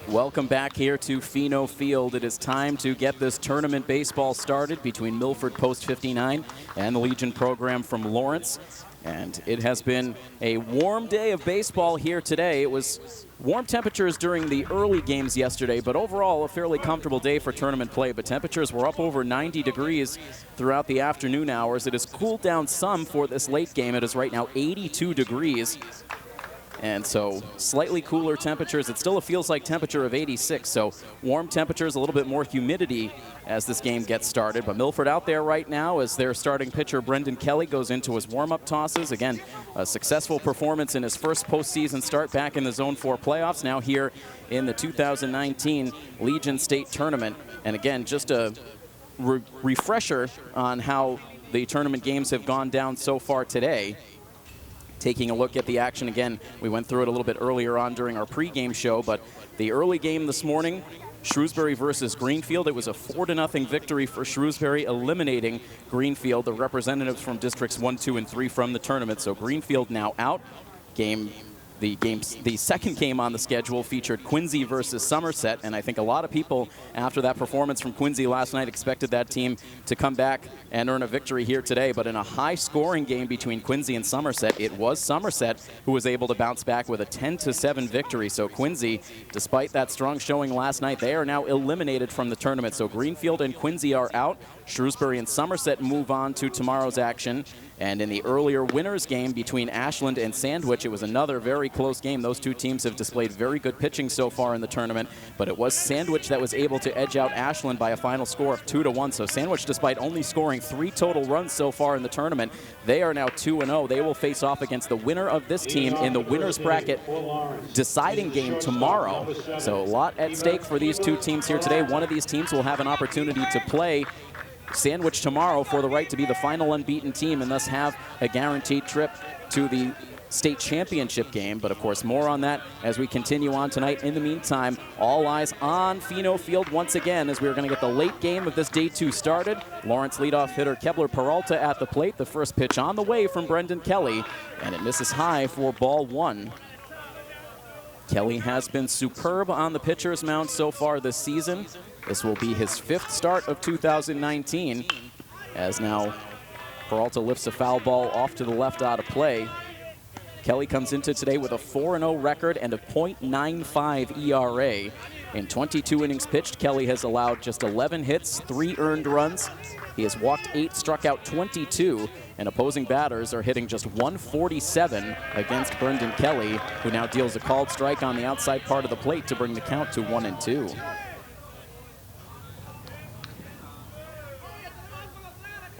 Welcome back here to Pheno Field. It is time to get this tournament baseball started between Milford Post 59 and the Legion program from Lawrence. And it has been a warm day of baseball here today. It was warm temperatures during the early games yesterday, but overall a fairly comfortable day for tournament play. But temperatures were up over 90 degrees throughout the afternoon hours. It has cooled down some for this late game. It is right now 82 degrees. And so slightly cooler temperatures. It still feels like temperature of 86. So warm temperatures, a little bit more humidity as this game gets started. But Milford out there right now as their starting pitcher, Brendan Kelly, goes into his warm-up tosses. Again, a successful performance in his first postseason start back in the Zone 4 playoffs. Now here in the 2019 Legion State Tournament. And again, just a refresher on how the tournament games have gone down so far today. Taking a look at the action again, we went through it a little bit earlier on during our pregame show, but the early game this morning, Shrewsbury versus Greenfield. It was a 4-0 victory for Shrewsbury, eliminating Greenfield, the representatives from districts 1, 2, and 3 from the tournament. So Greenfield now out. The second game on the schedule featured Quincy versus Somerset, and I think a lot of people after that performance from Quincy last night expected that team to come back and earn a victory here today. But in a high-scoring game between Quincy and Somerset, it was Somerset who was able to bounce back with a 10-7 victory. So Quincy, despite that strong showing last night, they are now eliminated from the tournament. So Greenfield and Quincy are out. Shrewsbury and Somerset move on to tomorrow's action. And in the earlier winners game between Ashland and Sandwich, it was another very close game. Those two teams have displayed very good pitching so far in the tournament, but it was Sandwich that was able to edge out Ashland by a final score of 2-1. So Sandwich, despite only scoring 3 total runs so far in the tournament, they are now 2-0. They will face off against the winner of this team in the winner's bracket deciding game tomorrow. So a lot at stake for these two teams here today. One of these teams will have an opportunity to play Sandwich tomorrow for the right to be the final unbeaten team and thus have a guaranteed trip to the state championship game. But of course, more on that as we continue on tonight. In the meantime, all eyes on Pheno Field once again as we're going to get the late game of this day 2 started. Lawrence leadoff hitter Keppler Peralta at the plate. The first pitch on the way from Brendan Kelly, and it misses high for ball 1. Kelly has been superb on the pitcher's mound so far this season. This will be his 5th start of 2019, as now Peralta lifts a foul ball off to the left out of play. Kelly comes into today with a 4-0 record and a .95 ERA. In 22 innings pitched, Kelly has allowed just 11 hits, 3 earned runs. He has walked 8, struck out 22, and opposing batters are hitting just 147 against Brendan Kelly, who now deals a called strike on the outside part of the plate to bring the count to 1-2.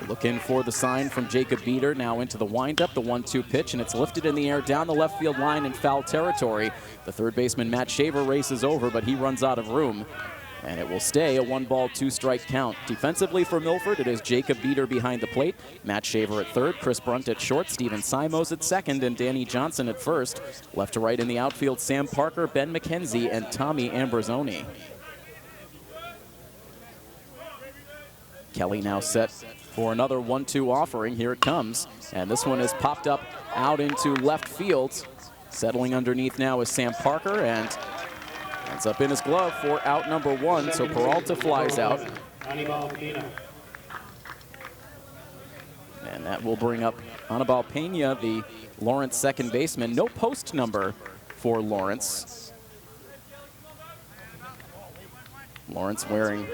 Looking for the sign from Jacob Beater, now into the windup, the 1-2 pitch, and it's lifted in the air down the left field line in foul territory. The third baseman, Matt Shaver, races over, but he runs out of room. And it will stay a 1-ball, 2-strike count. Defensively for Milford, it is Jacob Beater behind the plate, Matt Shaver at third, Chris Brunt at short, Steven Simoes at second, and Danny Johnson at first. Left to right in the outfield, Sam Parker, Ben McKenzie, and Tommy Ambrosoni. Kelly now set for another 1-2 offering. Here it comes, and this one is popped up out into left field. Settling underneath now is Sam Parker, and ends up in his glove for out number 1, so Peralta flies out. And that will bring up Anibal Pena, the Lawrence second baseman. No post number for Lawrence. Lawrence wearing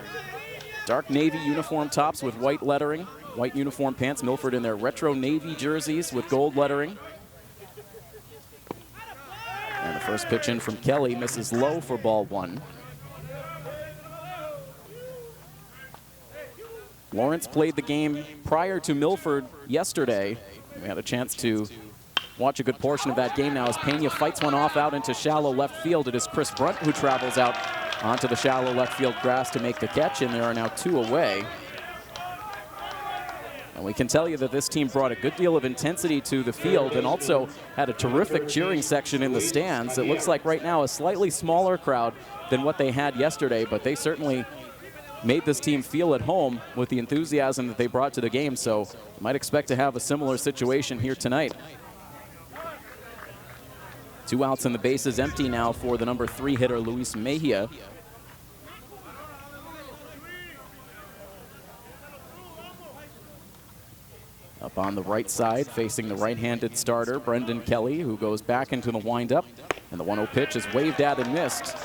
dark navy uniform tops with white lettering, white uniform pants. Milford in their retro navy jerseys with gold lettering. And the first pitch in from Kelly misses low for ball 1. Lawrence played the game prior to Milford yesterday. We had a chance to watch a good portion of that game now as Pania fights one off out into shallow left field. It is Chris Brunt who travels out onto the shallow left field grass to make the catch, and there are now 2 away. And we can tell you that this team brought a good deal of intensity to the field and also had a terrific cheering section in the stands. It looks like right now a slightly smaller crowd than what they had yesterday, but they certainly made this team feel at home with the enthusiasm that they brought to the game. So you might expect to have a similar situation here tonight. 2 outs and the bases empty now for the number 3 hitter, Luis Mejia. Up on the right side, facing the right-handed starter, Brendan Kelly, who goes back into the windup. And the 1-0 pitch is waved at and missed.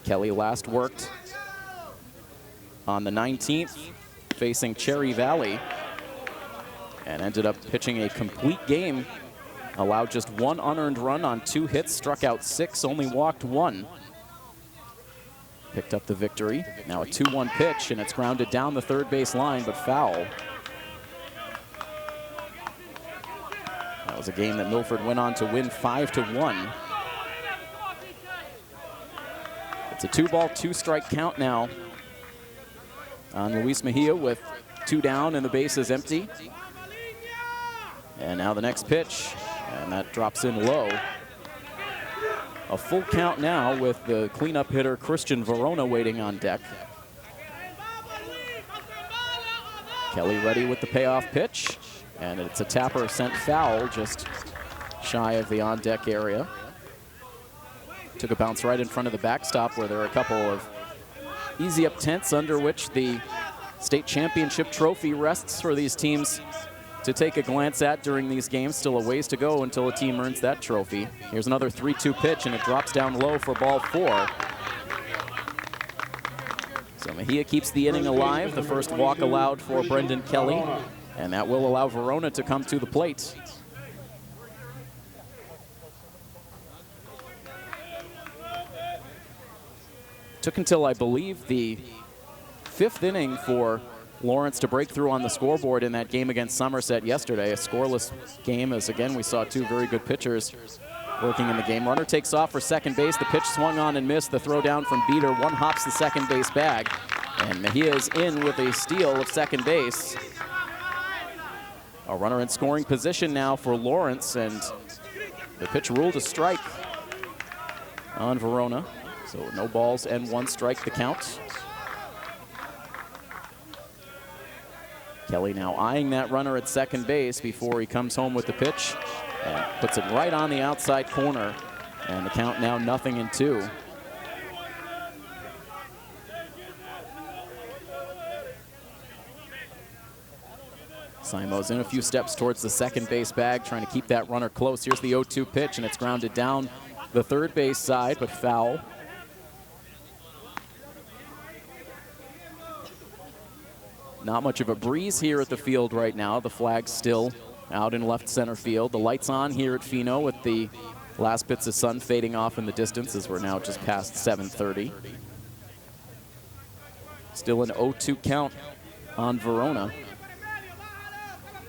Kelly last worked on the 19th, facing Cherry Valley, and ended up pitching a complete game. Allowed just 1 unearned run on 2 hits, struck out 6, only walked 1. Picked up the victory. Now a 2-1 pitch, and it's grounded down the third base line, but foul. That was a game that Milford went on to win 5-1. It's a 2-ball, 2-strike count now on Luis Mejia with 2 down and the bases empty. And now the next pitch, and that drops in low. A full count now with the cleanup hitter Christian Verona waiting on deck. Kelly ready with the payoff pitch, and it's a tapper sent foul just shy of the on-deck area. Took a bounce right in front of the backstop where there are a couple of easy-up tents under which the state championship trophy rests for these teams to take a glance at during these games. Still a ways to go until a team earns that trophy. Here's another 3-2 pitch, and it drops down low for ball 4. So Mejia keeps the inning alive. The first walk allowed for Brendan Kelly, and that will allow Verona to come to the plate. Took until, I believe, the 5th inning for Lawrence to break through on the scoreboard in that game against Somerset yesterday. A scoreless game, as again we saw 2 very good pitchers working in the game. Runner takes off for second base. The pitch swung on and missed. The throw down from Beater. 1 hops the second base bag. And Mejia is in with a steal of second base. A runner in scoring position now for Lawrence, and the pitch ruled a strike on Verona. So no balls and 1 strike the count. Kelly now eyeing that runner at second base before he comes home with the pitch and puts it right on the outside corner. And the count now 0-2. Simoes in a few steps towards the second base bag, trying to keep that runner close. Here's the 0-2 pitch, and it's grounded down the third base side, but foul. Not much of a breeze here at the field right now. The flag's still out in left center field. The lights on here at Fino with the last bits of sun fading off in the distance as we're now just past 7:30. Still an 0-2 count on Verona.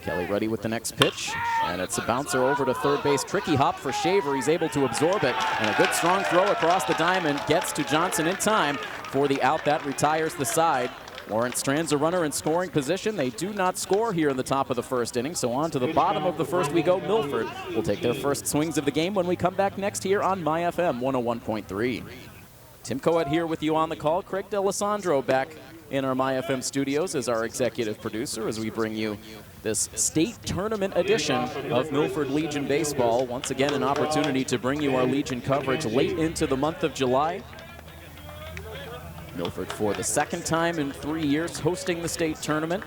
Kelly ready with the next pitch, and it's a bouncer over to third base. Tricky hop for Shaver. He's able to absorb it, and a good strong throw across the diamond gets to Johnson in time for the out that retires the side. Lawrence strands a runner in scoring position. They do not score here in the top of the first inning, so on to the bottom of the first we go. Milford will take their first swings of the game when we come back next here on My FM 101.3. Tim Coet here with you on the call. Craig D'Alessandro back in our My FM studios as our executive producer as we bring you this state tournament edition of Milford Legion Baseball. Once again, an opportunity to bring you our Legion coverage late into the month of July. Milford for the 2nd time in 3 years hosting the state tournament.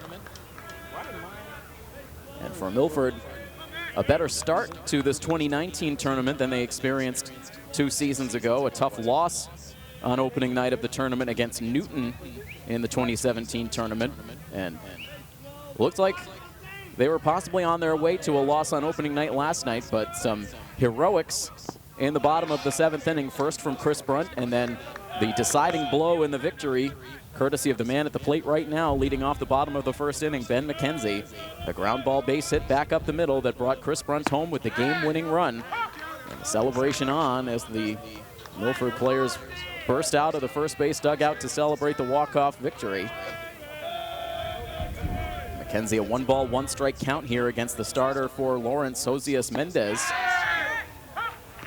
And for Milford, a better start to this 2019 tournament than they experienced 2 seasons ago. A tough loss on opening night of the tournament against Newton in the 2017 tournament. And looked like they were possibly on their way to a loss on opening night last night, but some heroics in the bottom of the 7th inning, first from Chris Brunt, and then the deciding blow in the victory, courtesy of the man at the plate right now, leading off the bottom of the first inning, Ben McKenzie. A ground ball base hit back up the middle that brought Chris Brunt home with the game-winning run. And the celebration on as the Milford players burst out of the first base dugout to celebrate the walk-off victory. McKenzie, a 1-ball, 1-strike count here against the starter for Lawrence, Josias Mendez.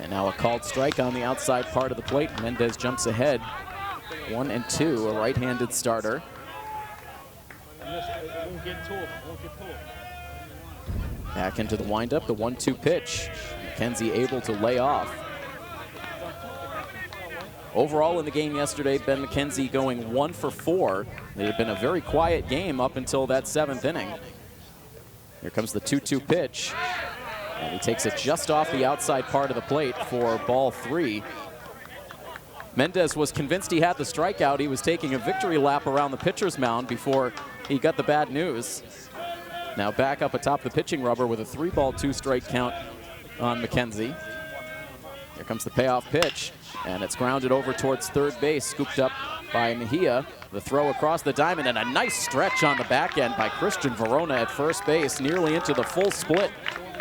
And now a called strike on the outside part of the plate. Mendez jumps ahead. 1-2, a right-handed starter. Back into the windup, the 1-2 pitch. McKenzie able to lay off. Overall in the game yesterday, Ben McKenzie going 1 for 4. It had been a very quiet game up until that 7th inning. Here comes the 2-2 pitch. And he takes it just off the outside part of the plate for ball 3. Mendez was convinced he had the strikeout. He was taking a victory lap around the pitcher's mound before he got the bad news. Now back up atop the pitching rubber with a 3-ball, 2-strike count on McKenzie. Here comes the payoff pitch, and it's grounded over towards third base, scooped up by Mejia. The throw across the diamond, and a nice stretch on the back end by Christian Verona at first base, nearly into the full split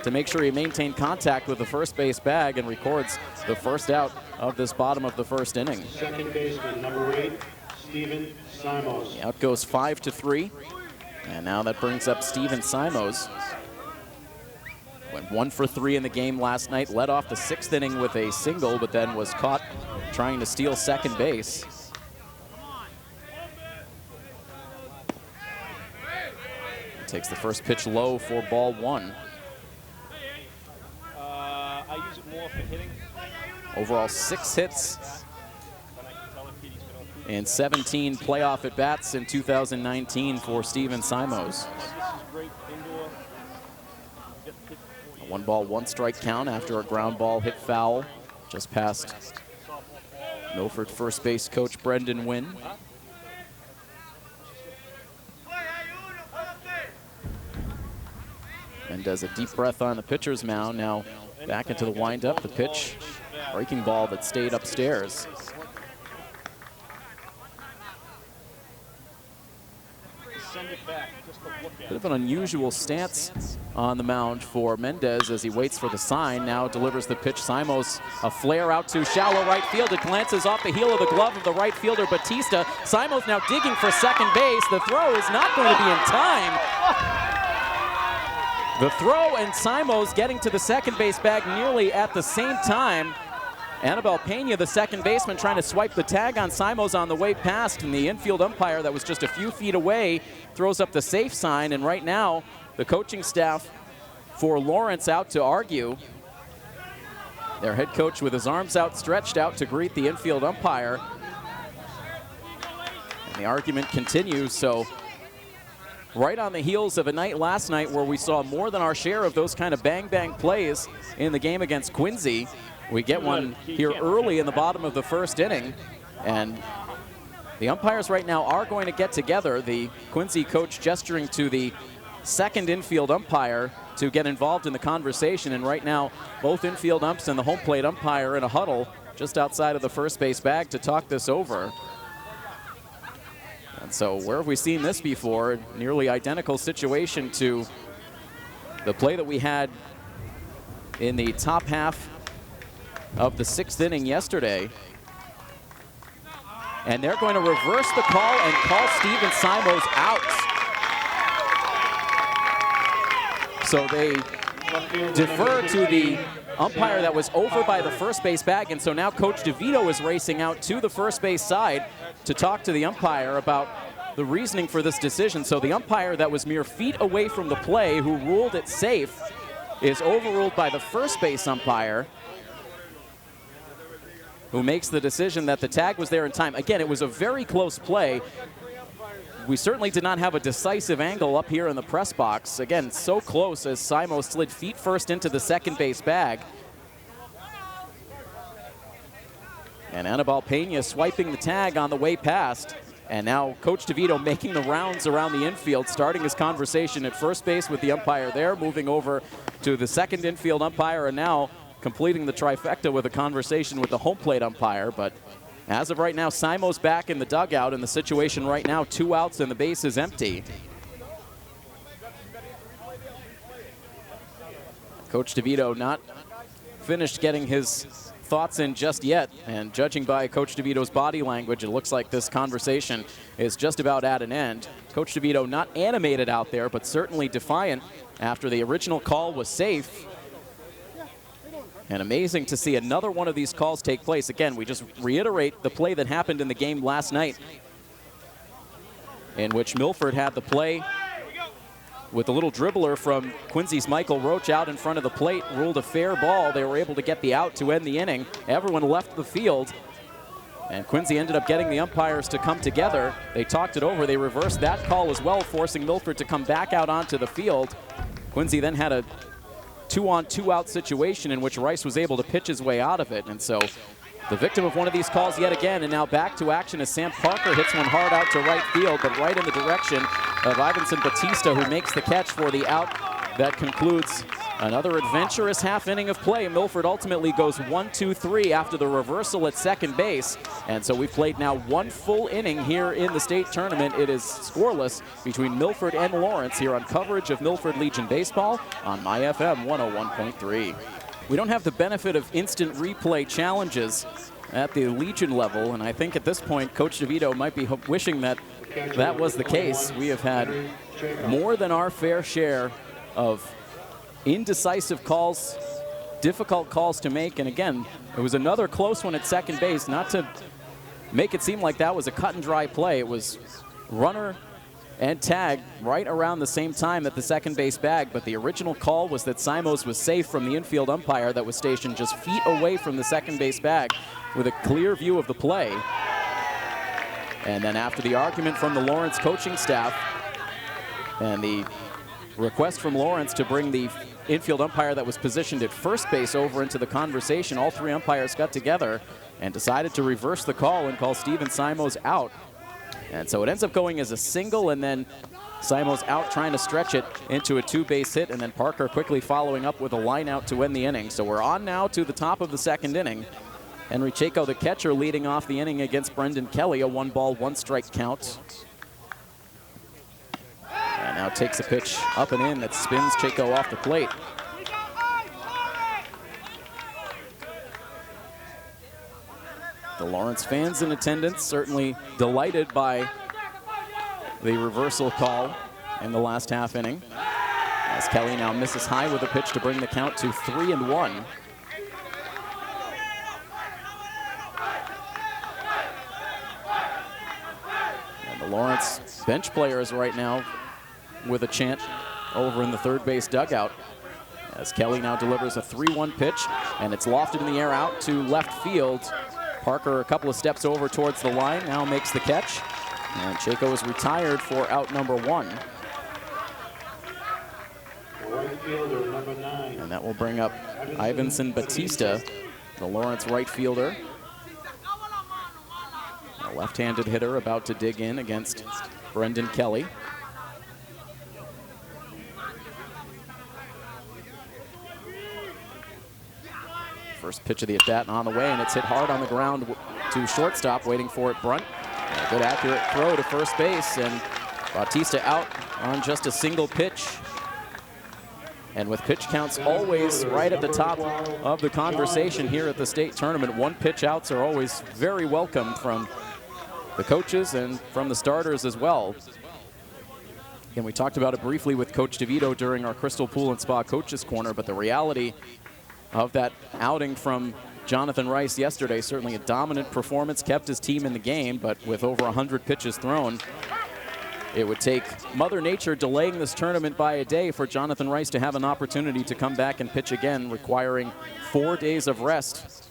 to make sure he maintained contact with the first base bag and records the first out of this bottom of the first inning. Second baseman, number 8, Steven Simoes. The out goes 5-3, and now that brings up Steven Simoes. Went 1 for 3 in the game last night, led off the 6th inning with a single, but then was caught trying to steal second base. Takes the first pitch low for ball 1. I use it more for hitting. Overall 6 hits and 17 playoff at-bats in 2019 for Steven Simoes. A 1-ball, 1-strike count after a ground ball hit foul just past Milford first base coach Brendan Wynn. Mendez a deep breath on the pitcher's mound. Now back into the windup. The pitch, breaking ball that stayed upstairs. Bit of an unusual stance on the mound for Mendez as he waits for the sign. Now delivers the pitch. Simoes, a flare out to shallow right field. It glances off the heel of the glove of the right fielder, Batista. Simoes now digging for second base. The throw is not going to be in time. The throw and Simoes getting to the second base bag nearly at the same time. Annabelle Pena, the second baseman, trying to swipe the tag on Simoes on the way past, and the infield umpire that was just a few feet away throws up the safe sign, and right now the coaching staff for Lawrence out to argue. Their head coach with his arms outstretched out to greet the infield umpire. And the argument continues, so right on the heels of a night last night where we saw more than our share of those kind of bang-bang plays in the game against Quincy. We get one here early in the bottom of the first inning, and the umpires right now are going to get together. The Quincy coach gesturing to the second infield umpire to get involved in the conversation, and right now both infield umps and the home plate umpire in a huddle just outside of the first base bag to talk this over. And so where have we seen this before? Nearly identical situation to the play that we had in the top half of the 6th inning yesterday. And they're going to reverse the call and call Steven Simoes out. So they defer to the umpire that was over by the first base bag, and so now Coach DeVito is racing out to the first base side to talk to the umpire about the reasoning for this decision. So the umpire that was mere feet away from the play, who ruled it safe, is overruled by the first base umpire, who makes the decision that the tag was there in time. Again, it was a very close play. We certainly did not have a decisive angle up here in the press box. Again, so close as Simoes slid feet first into the second base bag. And Annabelle Pena swiping the tag on the way past. And now Coach DeVito making the rounds around the infield, starting his conversation at first base with the umpire there, moving over to the second infield umpire, and now completing the trifecta with a conversation with the home plate umpire. But as of right now, Simoes back in the dugout, and the situation right now, 2 outs and the base is empty. Coach DeVito not finished getting his thoughts in just yet, and judging by Coach DeVito's body language, it looks like this conversation is just about at an end. Coach DeVito not animated out there, but certainly defiant after the original call was safe. And amazing to see another one of these calls take place. Again, we just reiterate the play that happened in the game last night. in which Milford had the play with a little dribbler from Quincy's Michael Roach out in front of the plate, ruled a fair ball. They were able to get the out to end the inning. Everyone left the field, and Quincy ended up getting the umpires to come together. They talked it over. They reversed that call as well, forcing Milford to come back out onto the field. Quincy then had a 2-on, 2-out situation in which Rice was able to pitch his way out of it. And so the victim of one of these calls yet again, and now back to action as Sam Parker hits one hard out to right field, but right in the direction of Ivanson Batista, who makes the catch for the out. That concludes another adventurous half inning of play. Milford ultimately goes 1-2-3 after the reversal at second base. And so we've played now one full inning here in the state tournament. It is scoreless between Milford and Lawrence here on coverage of Milford Legion Baseball on My FM 101.3. We don't have the benefit of instant replay challenges at the Legion level, and I think at this point Coach Thibodeau might be wishing that that was the case. We have had more than our fair share of indecisive calls, difficult calls to make, and again, it was another close one at second base. Not to make it seem like that was a cut and dry play. It was runner and tag right around the same time at the second base bag, but the original call was that Simoes was safe from the infield umpire that was stationed just feet away from the second base bag with a clear view of the play. And then after the argument from the Lawrence coaching staff and the request from Lawrence to bring the infield umpire that was positioned at first base over into the conversation, all three umpires got together and decided to reverse the call and call Steven Simoes out. And so it ends up going as a single, and then Simoes out trying to stretch it into a two-base hit, and then Parker quickly following up with a line out to end the inning. So we're on now to the top of the second inning. Henry Chaco, the catcher, leading off the inning against Brendan Kelly, a 1-ball, 1-strike count. And now takes a pitch up and in that spins Chaco off the plate. The Lawrence fans in attendance certainly delighted by the reversal call in the last half inning, as Kelly now misses high with a pitch to bring the count to 3-1. And the Lawrence bench players right now with a chant over in the third base dugout, as Kelly now delivers a 3-1 pitch, and it's lofted in the air out to left field. Parker a couple of steps over towards the line, now makes the catch, and Chaco is retired for out number 1. Right fielder, number 9. And that will bring up Ivanson Batista, the Lawrence right fielder. A left-handed hitter about to dig in against Brendan Kelly. First pitch of the at-bat on the way, and it's hit hard on the ground to shortstop, waiting for it, Brunt. And a good accurate throw to first base, and Batista out on just a single pitch. And with pitch counts always right at the top of the conversation here at the state tournament, one pitch outs are always very welcome from the coaches and from the starters as well. And we talked about it briefly with Coach Thibodeau during our Crystal Pool and Spa Coaches Corner, but the reality of that outing from Jonathan Rice yesterday, certainly a dominant performance, kept his team in the game, but with over 100 pitches thrown, it would take Mother Nature delaying this tournament by a day for Jonathan Rice to have an opportunity to come back and pitch again, requiring 4 days of rest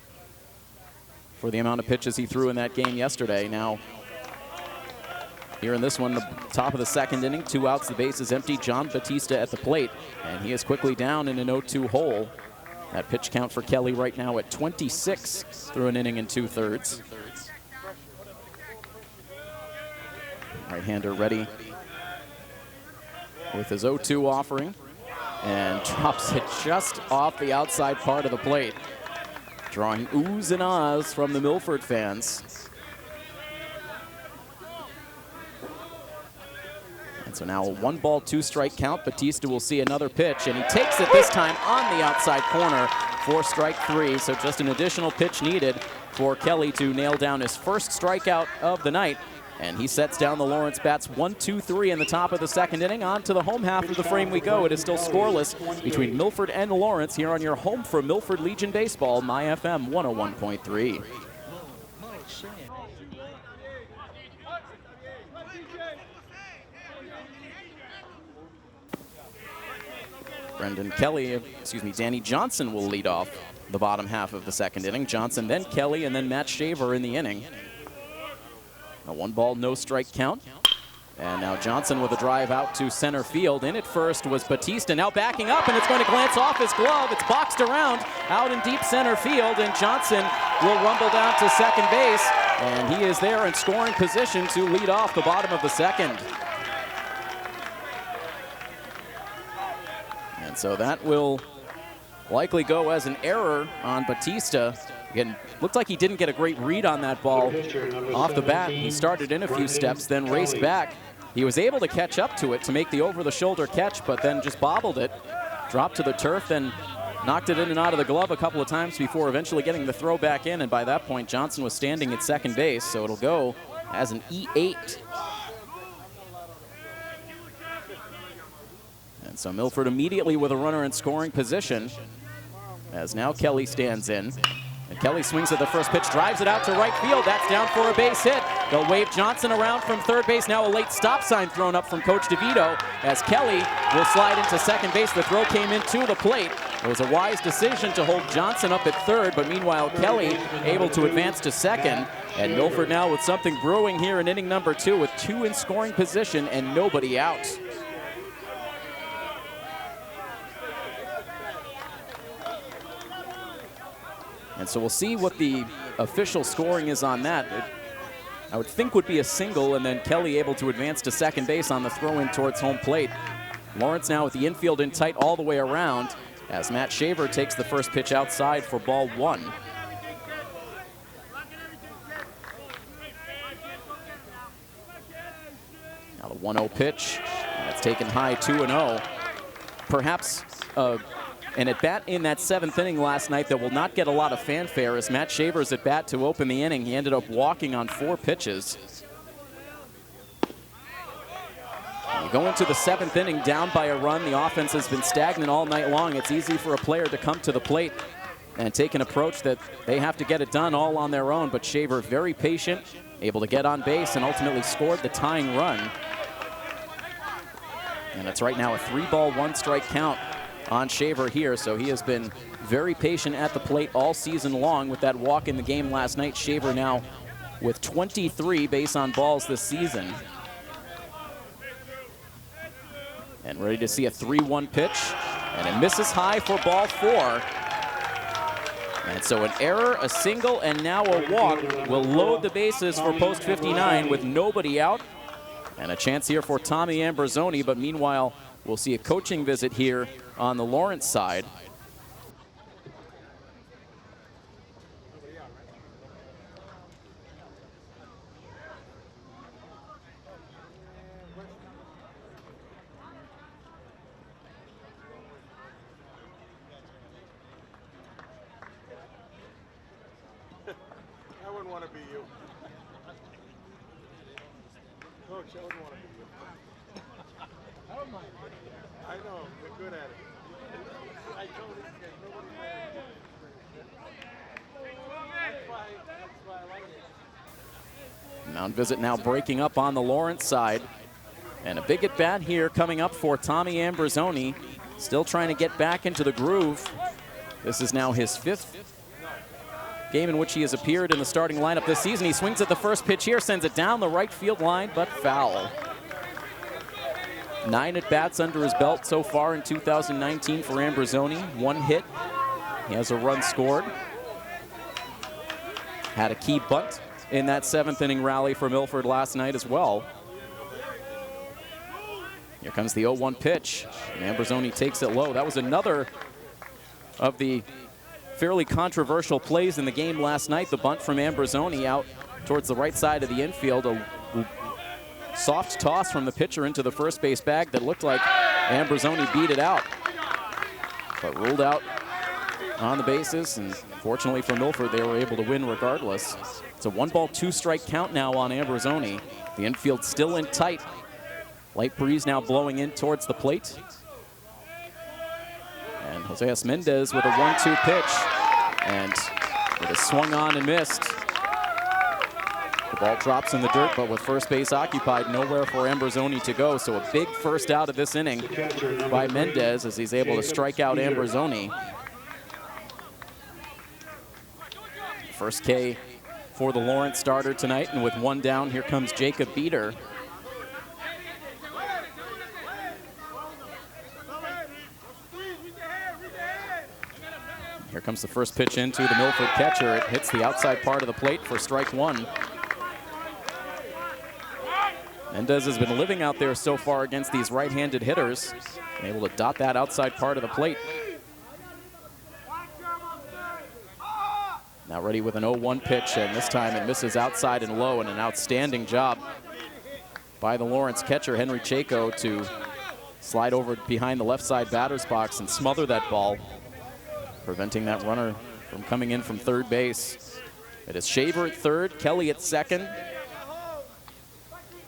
for the amount of pitches he threw in that game yesterday. Now, here in this one, the top of the second inning, 2 outs, the base is empty. John Batista at the plate, and he is quickly down in an 0-2 hole. That pitch count for Kelly right now at 26 through an inning and 2/3. Right-hander ready with his 0-2 offering, and drops it just off the outside part of the plate, drawing oohs and ahs from the Milford fans. And so now a 1-ball, 2-strike count. Batista will see another pitch, and he takes it this time on the outside corner for strike 3. So just an additional pitch needed for Kelly to nail down his first strikeout of the night. And he sets down the Lawrence bats 1-2-3 in the top of the second inning. On to the home half of the frame we go. It is still scoreless between Milford and Lawrence here on your home for Milford Legion Baseball, My FM 101.3. Danny Johnson will lead off the bottom half of the second inning. Johnson, then Kelly, and then Matt Shaver in the inning. A 1-ball, no strike count. And now Johnson with a drive out to center field. In at first was Batista, now backing up, and it's going to glance off his glove. It's boxed around out in deep center field, and Johnson will rumble down to second base, and he is there in scoring position to lead off the bottom of the second. And so that will likely go as an error on Batista. Again, looked like he didn't get a great read on that ball off the bat. He started in a few steps, then raced back. He was able to catch up to it to make the over-the-shoulder catch, but then just bobbled it, dropped to the turf, then knocked it in and out of the glove a couple of times before eventually getting the throw back in, and by that point, Johnson was standing at second base, so it'll go as an E8. And so Milford immediately with a runner in scoring position, as now Kelly stands in. And Kelly swings at the first pitch, drives it out to right field. That's down for a base hit. They'll wave Johnson around from third base. Now a late stop sign thrown up from Coach Thibodeau as Kelly will slide into second base. The throw came into the plate. It was a wise decision to hold Johnson up at third, but meanwhile Kelly able to advance to second. And Milford now with something brewing here in inning number 2 with 2 in scoring position and nobody out. And so we'll see what the official scoring is on that. I would think would be a single, and then Kelly able to advance to second base on the throw-in towards home plate. Lawrence now with the infield in tight all the way around as Matt Shaver takes the first pitch outside for ball 1. Now the 1-0 pitch, and it's taken high 2-0. Perhaps an at-bat in that 7th inning last night that will not get a lot of fanfare as Matt Shaver's at-bat to open the inning. He ended up walking on 4 pitches. You go into the 7th inning down by a run. The offense has been stagnant all night long. It's easy for a player to come to the plate and take an approach that they have to get it done all on their own, but Shaver very patient, able to get on base and ultimately scored the tying run. And it's right now a 3-ball, 1-strike count on Shaver here, so he has been very patient at the plate all season long with that walk in the game last night. Shaver now with 23 base on balls this season. And ready to see a 3-1 pitch, and it misses high for ball 4. And so an error, a single, and now a walk will load the bases for post 59 with nobody out. And a chance here for Tommy Ambrosoni, but meanwhile, we'll see a coaching visit here on the Lawrence side. I wouldn't want to be you. Coach, I wouldn't want to be you. I don't mind. I know, they're good at it. I told you, nobody there. That's why I like it. Mound visit now breaking up on the Lawrence side. And a big at bat here coming up for Tommy Ambrosoni. Still trying to get back into the groove. This is now his 5th game in which he has appeared in the starting lineup this season. He swings at the first pitch here, sends it down the right field line, but foul. 9 at-bats under his belt so far in 2019 for Ambrosoni. 1 hit. He has a run scored. Had a key bunt in that 7th inning rally for Milford last night as well. Here comes the 0-1 pitch, and Ambrosoni takes it low. That was another of the fairly controversial plays in the game last night. The bunt from Ambrosoni out towards the right side of the infield. A soft toss from the pitcher into the first base bag that looked like Ambrosoni beat it out, but ruled out on the bases, and fortunately for Milford, they were able to win regardless. It's a 1-ball, 2-strike count now on Ambrosoni. The infield still in tight. Light breeze now blowing in towards the plate. And Josias Mendez with a 1-2 pitch, and it is swung on and missed. The ball drops in the dirt, but with first base occupied, nowhere for Ambrosoni to go. So a big first out of this inning by Mendez as he's able to strike out Ambrosoni. First K for the Lawrence starter tonight, and with one down, here comes Jacob Beater. Here comes the first pitch into the Milford catcher. It hits the outside part of the plate for strike one. Mendez has been living out there so far against these right-handed hitters, able to dot that outside part of the plate. Now ready with an 0-1 pitch, and this time it misses outside and low, and an outstanding job by the Lawrence catcher, Henry Chaco, to slide over behind the left side batter's box and smother that ball, preventing that runner from coming in from third base. It is Shaver at third, Kelly at second.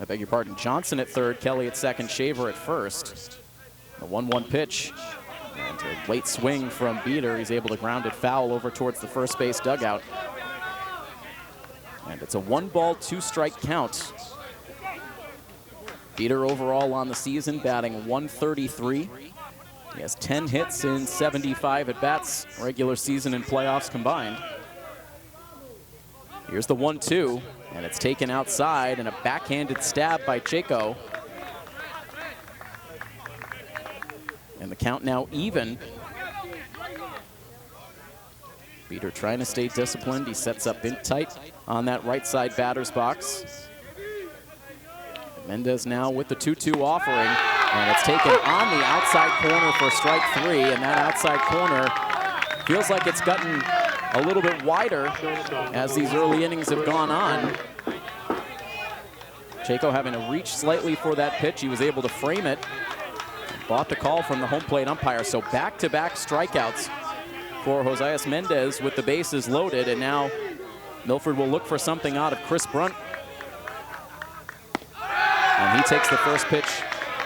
I beg your pardon, Johnson at third, Kelly at second, Shaver at first. The 1-1 pitch, and a late swing from Beater. He's able to ground it foul over towards the first base dugout. And it's a 1-ball, 2-strike count. Beater overall on the season batting .133. He has 10 hits in 75 at-bats, regular season and playoffs combined. Here's the 1-2, and it's taken outside, and a backhanded stab by Chaco. And the count now even. Beater trying to stay disciplined. He sets up in tight on that right side batter's box. Mendez now with the 2-2 offering, and it's taken on the outside corner for strike three, and that outside corner feels like it's gotten a little bit wider as these early innings have gone on. Chaco having to reach slightly for that pitch. He was able to frame it, bought the call from the home plate umpire. So back-to-back strikeouts for Josias Mendez with the bases loaded, and now Milford will look for something out of Chris Brunt. And he takes the first pitch,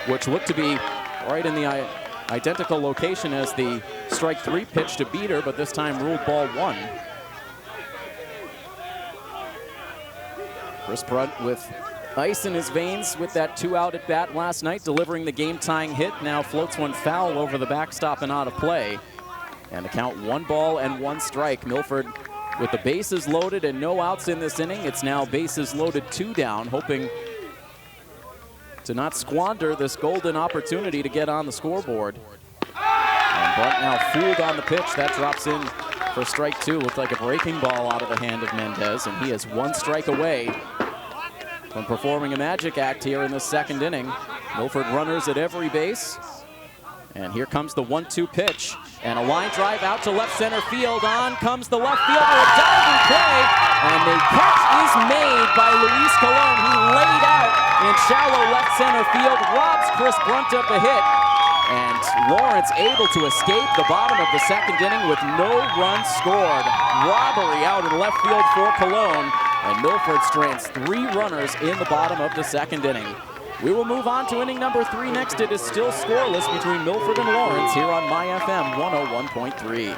which looked to be right in the identical location as the strike three pitch to Beater, but this time ruled ball one. Chris Brunt with ice in his veins with that 2-out at bat last night, delivering the game-tying hit. Now floats one foul over the backstop and out of play. And the count 1-1 strike. Milford with the bases loaded and no outs in this inning. It's now bases loaded 2 down, hoping to not squander this golden opportunity to get on the scoreboard. And Brunt now fooled on the pitch. That drops in for strike 2. Looked like a breaking ball out of the hand of Mendez, and he is 1 strike away from performing a magic act here in the second inning. Milford runners at every base. And here comes the 1-2 pitch, and a line drive out to left center field. On comes the left fielder, a diving play, and the catch is made by Luis Cologne. He laid out in shallow left center field, robs Chris Brunt of the hit, and Lawrence able to escape the bottom of the second inning with no runs scored. Robbery out in left field for Cologne, and Milford strands 3 runners in the bottom of the second inning. We will move on to inning number 3 next. It is still scoreless between Milford and Lawrence here on MyFM 101.3.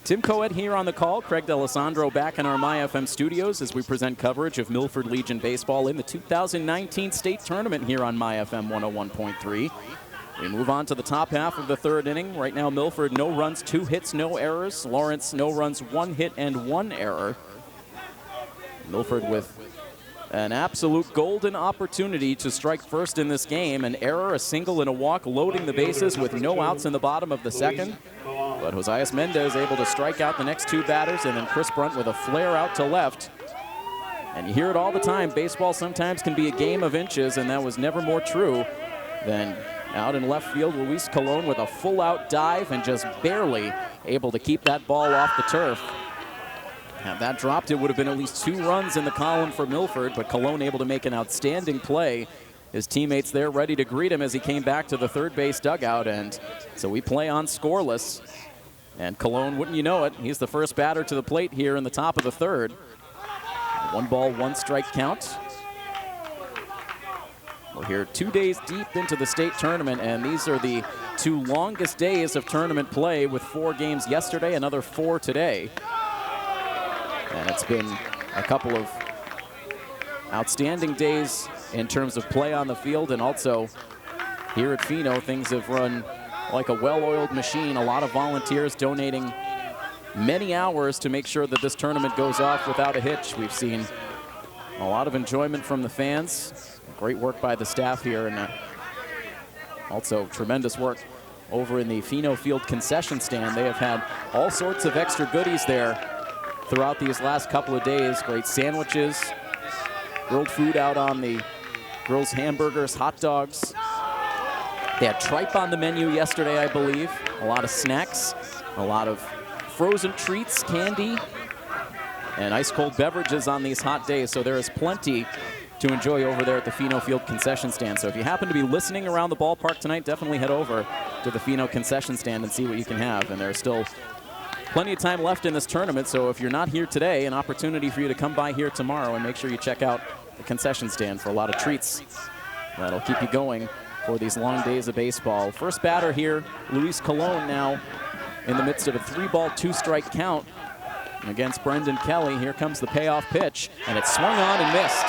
Tim Coed here on the call. Craig D'Alessandro back in our MyFM studios as we present coverage of Milford Legion baseball in the 2019 state tournament here on MyFM 101.3. We move on to the top half of the third inning. Right now, Milford, no runs, 2 hits, no errors. Lawrence, no runs, 1 hit and 1 error. Milford with an absolute golden opportunity to strike first in this game. An error, a single, and a walk, loading the bases with no outs in the bottom of the second. But Josias Mendez able to strike out the next 2 batters, and then Chris Brunt with a flare out to left. And you hear it all the time, baseball sometimes can be a game of inches, and that was never more true than out in left field. Luis Cologne with a full-out dive and just barely able to keep that ball off the turf. Had that dropped, it would have been at least 2 runs in the column for Milford, but Cologne able to make an outstanding play. His teammates there ready to greet him as he came back to the third base dugout, and so we play on scoreless. And Cologne, wouldn't you know it, he's the first batter to the plate here in the top of the third. 1-1 strike count. We're here 2 days deep into the state tournament, and these are the 2 longest days of tournament play, with 4 games yesterday, another 4 today. And it's been a couple of outstanding days in terms of play on the field, and also here at Pheno, things have run like a well-oiled machine. A lot of volunteers donating many hours to make sure that this tournament goes off without a hitch. We've seen a lot of enjoyment from the fans. Great work by the staff here, and also tremendous work over in the Pheno Field concession stand. They have had all sorts of extra goodies there throughout these last couple of days. Great sandwiches, grilled food out on the grills, hamburgers, hot dogs. They had tripe on the menu yesterday, I believe. A lot of snacks, a lot of frozen treats, candy, and ice-cold beverages on these hot days. So there is plenty to enjoy over there at the Pheno Field concession stand. So if you happen to be listening around the ballpark tonight, definitely head over to the Pheno concession stand and see what you can have. And there's still plenty of time left in this tournament, so if you're not here today, an opportunity for you to come by here tomorrow and make sure you check out the concession stand for a lot of treats that'll keep you going for these long days of baseball. First batter here, Luis Cologne, now in the midst of a 3-ball, 2-strike count against Brendan Kelly. Here comes the payoff pitch, and it's swung on and missed.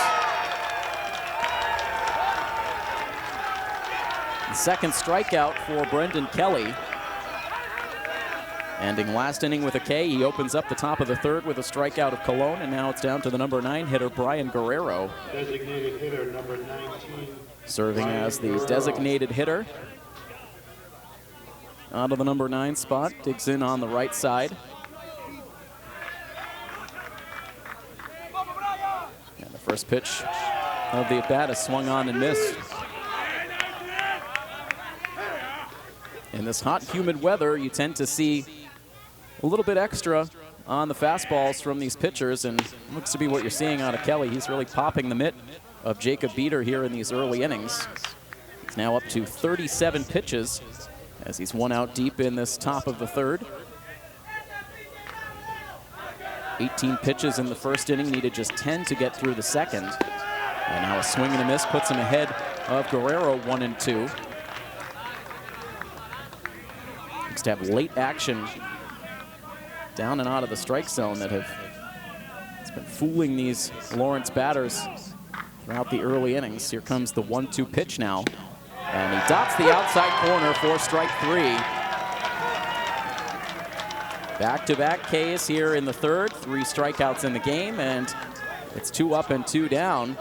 The second strikeout for Brendan Kelly. Ending last inning with a K, he opens up the top of the third with a strikeout of Cologne, and now it's down to the number 9 hitter, Brian Guerrero. Designated hitter number 19. Serving as the designated hitter. Out of the number 9 spot, digs in on the right side. And the first pitch of the at-bat is swung on and missed. In this hot, humid weather, you tend to see a little bit extra on the fastballs from these pitchers, and looks to be what you're seeing out of Kelly. He's really popping the mitt of Jacob Beater here in these early innings. He's now up to 37 pitches as he's 1 out deep in this top of the third. 18 pitches in the first inning, needed just 10 to get through the second. And now a swing and a miss puts him ahead of Guerrero, 1-2. Next to have late action down and out of the strike zone that it's been fooling these Lawrence batters throughout the early innings. Here comes the 1-2 pitch now, and he dots the outside corner for strike 3. Back-to-back Ks here in the third, 3 strikeouts in the game, and it's 2 up and 2 down.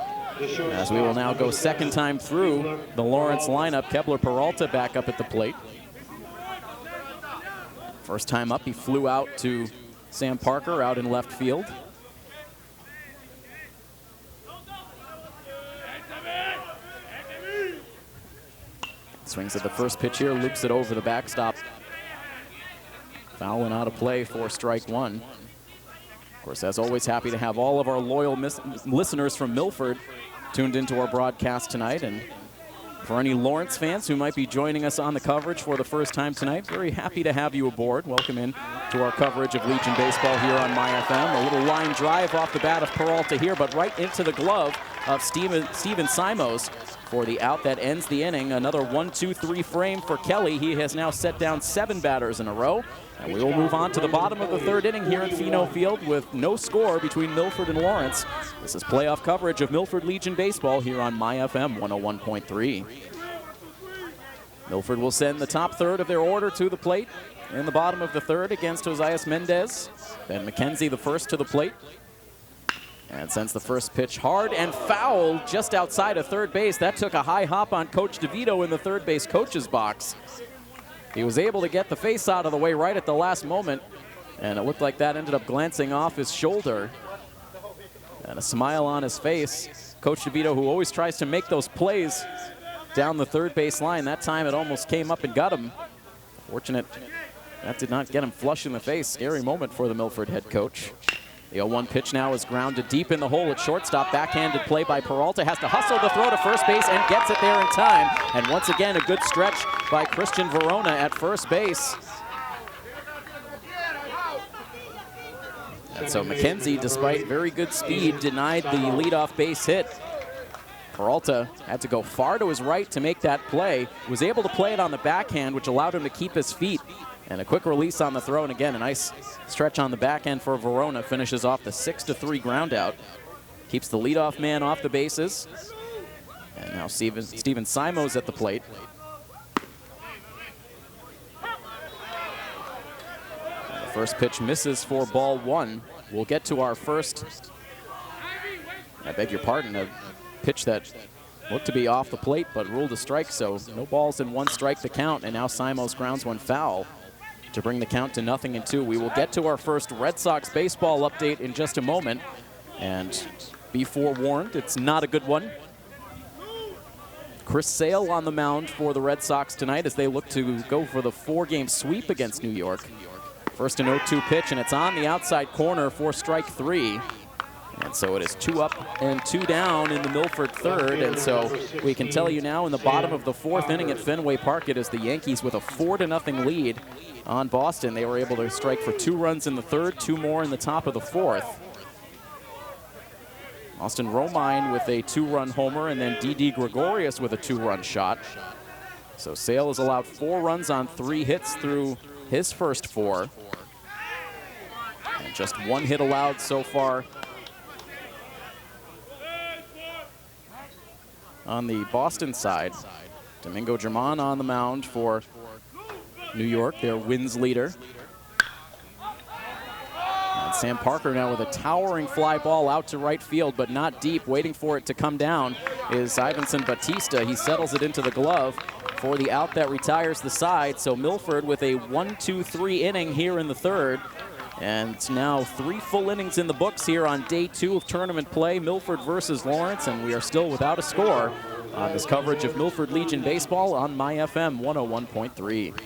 As we will now go second time through the Lawrence lineup. Keppler, Peralta back up at the plate. First time up, he flew out to Sam Parker out in left field. Swings at the first pitch here, loops it over the backstop. Foul and out of play for strike 1. Of course, as always, happy to have all of our loyal listeners from Milford tuned into our broadcast tonight. And for any Lawrence fans who might be joining us on the coverage for the first time tonight, very happy to have you aboard. Welcome in to our coverage of Legion baseball here on MyFM. A little line drive off the bat of Peralta here, but right into the glove of Steven Simoes for the out that ends the inning. Another 1-2-3 frame for Kelly. He has now set down 7 batters in a row. And we will move on to the bottom of the third inning here at Pheno Field with no score between Milford and Lawrence. This is playoff coverage of Milford Legion baseball here on MyFM 101.3. Milford will send the top third of their order to the plate in the bottom of the third against Josias Mendez. Ben McKenzie the first to the plate. And sends the first pitch hard and foul just outside of third base. That took a high hop on Coach Thibodeau in the third base coach's box. He was able to get the face out of the way right at the last moment, and it looked like that ended up glancing off his shoulder. And a smile on his face. Coach Thibodeau, who always tries to make those plays down the third base line. That time it almost came up and got him. Fortunate that did not get him flush in the face. Scary moment for the Milford head coach. The 0-1 pitch now is grounded deep in the hole at shortstop. Backhanded play by Peralta. Has to hustle the throw to first base and gets it there in time. And once again, a good stretch by Christian Verona at first base. And so McKenzie, despite very good speed, denied the leadoff base hit. Peralta had to go far to his right to make that play. Was able to play it on the backhand, which allowed him to keep his feet. And a quick release on the throw, and again, a nice stretch on the back end for Verona. Finishes off the 6-3 ground out. keeps the leadoff man off the bases. And now Steven Simoes at the plate. And the first pitch misses for ball 1. We'll get to our first, I beg your pardon, a pitch that looked to be off the plate but ruled a strike, so no balls and 1 strike to count, and now Simoes grounds one foul to bring the count to 0-2. We will get to our first Red Sox baseball update in just a moment, and be forewarned, it's not a good one. Chris Sale on the mound for the Red Sox tonight as they look to go for the 4-game sweep against New York. First an 0-2 pitch, and it's on the outside corner for strike 3. And so it is 2 up and 2 down in the Milford third. And so we can tell you now in the bottom of the 4th inning at Fenway Park, it is the Yankees with a 4-0 lead on Boston. They were able to strike for 2 runs in the 3rd, 2 more in the top of the 4th. Austin Romine with a 2-run homer, and then D.D. Gregorius with a 2-run shot. So Sale has allowed 4 runs on 3 hits through his first 4. And just 1 hit allowed so far on the Boston side. Domingo Germán on the mound for New York, their wins leader. And Sam Parker now with a towering fly ball out to right field, but not deep. Waiting for it to come down is Ivanson Batista. He settles it into the glove for the out that retires the side. So Milford with a 1-2-3 inning here in the 3rd. And now 3 full innings in the books here on day 2 of tournament play, Milford versus Lawrence, and we are still without a score on this coverage of Milford Legion baseball on My FM 101.3.